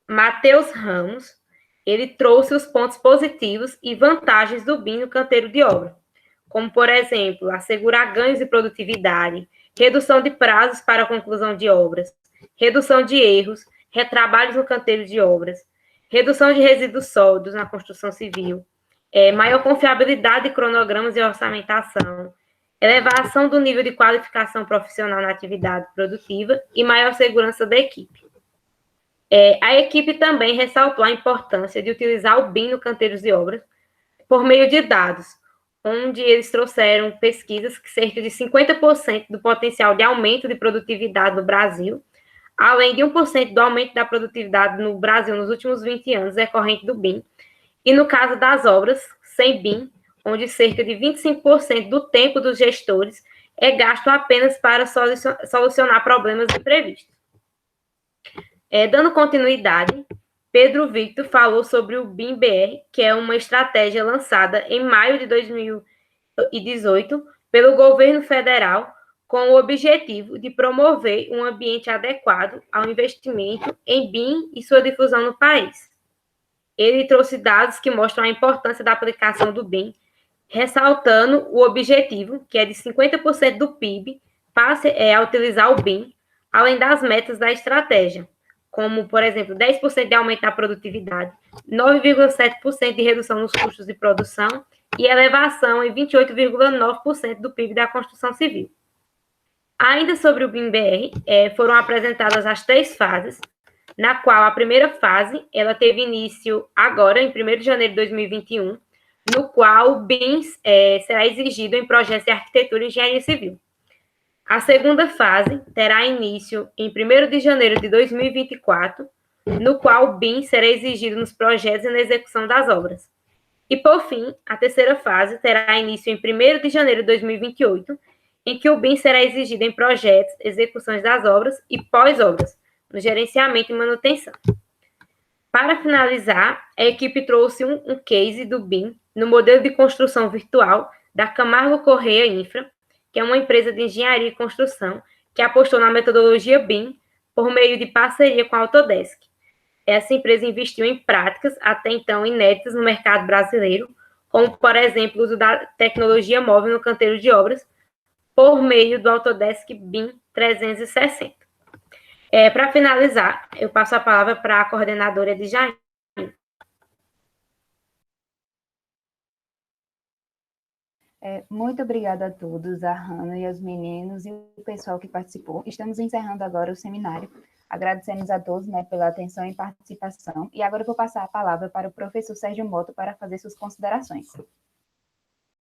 Matheus Ramos, ele trouxe os pontos positivos e vantagens do BIM no canteiro de obra, como, por exemplo, assegurar ganhos de produtividade, redução de prazos para a conclusão de obras, redução de erros, retrabalhos no canteiro de obras, redução de resíduos sólidos na construção civil, maior confiabilidade de cronogramas e orçamentação, elevação do nível de qualificação profissional na atividade produtiva e maior segurança da equipe. A equipe também ressaltou a importância de utilizar o BIM no canteiros de obras por meio de dados, onde eles trouxeram pesquisas que cerca de 50% do potencial de aumento de produtividade no Brasil, além de 1% do aumento da produtividade no Brasil nos últimos 20 anos decorrente do BIM, e no caso das obras sem BIM, onde cerca de 25% do tempo dos gestores é gasto apenas para solucionar problemas imprevistos. Dando continuidade, Pedro Victor falou sobre o BIM-BR, que é uma estratégia lançada em maio de 2020 2018 pelo governo federal com o objetivo de promover um ambiente adequado ao investimento em BIM e sua difusão no país. Ele trouxe dados que mostram a importância da aplicação do BIM, ressaltando o objetivo, que é de 50% do PIB, passe a utilizar o BIM, além das metas da estratégia, como, por exemplo, 10% de aumento da produtividade, 9,7% de redução nos custos de produção e elevação em 28,9% do PIB da construção civil. Ainda sobre o BIM-BR, foram apresentadas as 3 fases, na qual a primeira fase ela teve início agora, em 1º de janeiro de 2021, no qual o BIM será exigido em projetos de arquitetura e engenharia civil. A segunda fase terá início em 1º de janeiro de 2024, no qual o BIM será exigido nos projetos e na execução das obras. E, por fim, a terceira fase terá início em 1º de janeiro de 2028, em que o BIM será exigido em projetos, execuções das obras e pós-obras, no gerenciamento e manutenção. Para finalizar, a equipe trouxe um case do BIM no modelo de construção virtual da Camargo Corrêa Infra, que é uma empresa de engenharia e construção que apostou na metodologia BIM por meio de parceria com a Autodesk. Essa empresa investiu em práticas até então inéditas no mercado brasileiro, como, por exemplo, o uso da tecnologia móvel no canteiro de obras, por meio do Autodesk BIM 360. Para finalizar, eu passo a palavra para a coordenadora de Jaime. Muito obrigada a todos, a Hannah e aos meninos e o pessoal que participou. Estamos encerrando agora o seminário. Agradecemos a todos, né, pela atenção e participação. E agora eu vou passar a palavra para o professor Sérgio Motto para fazer suas considerações.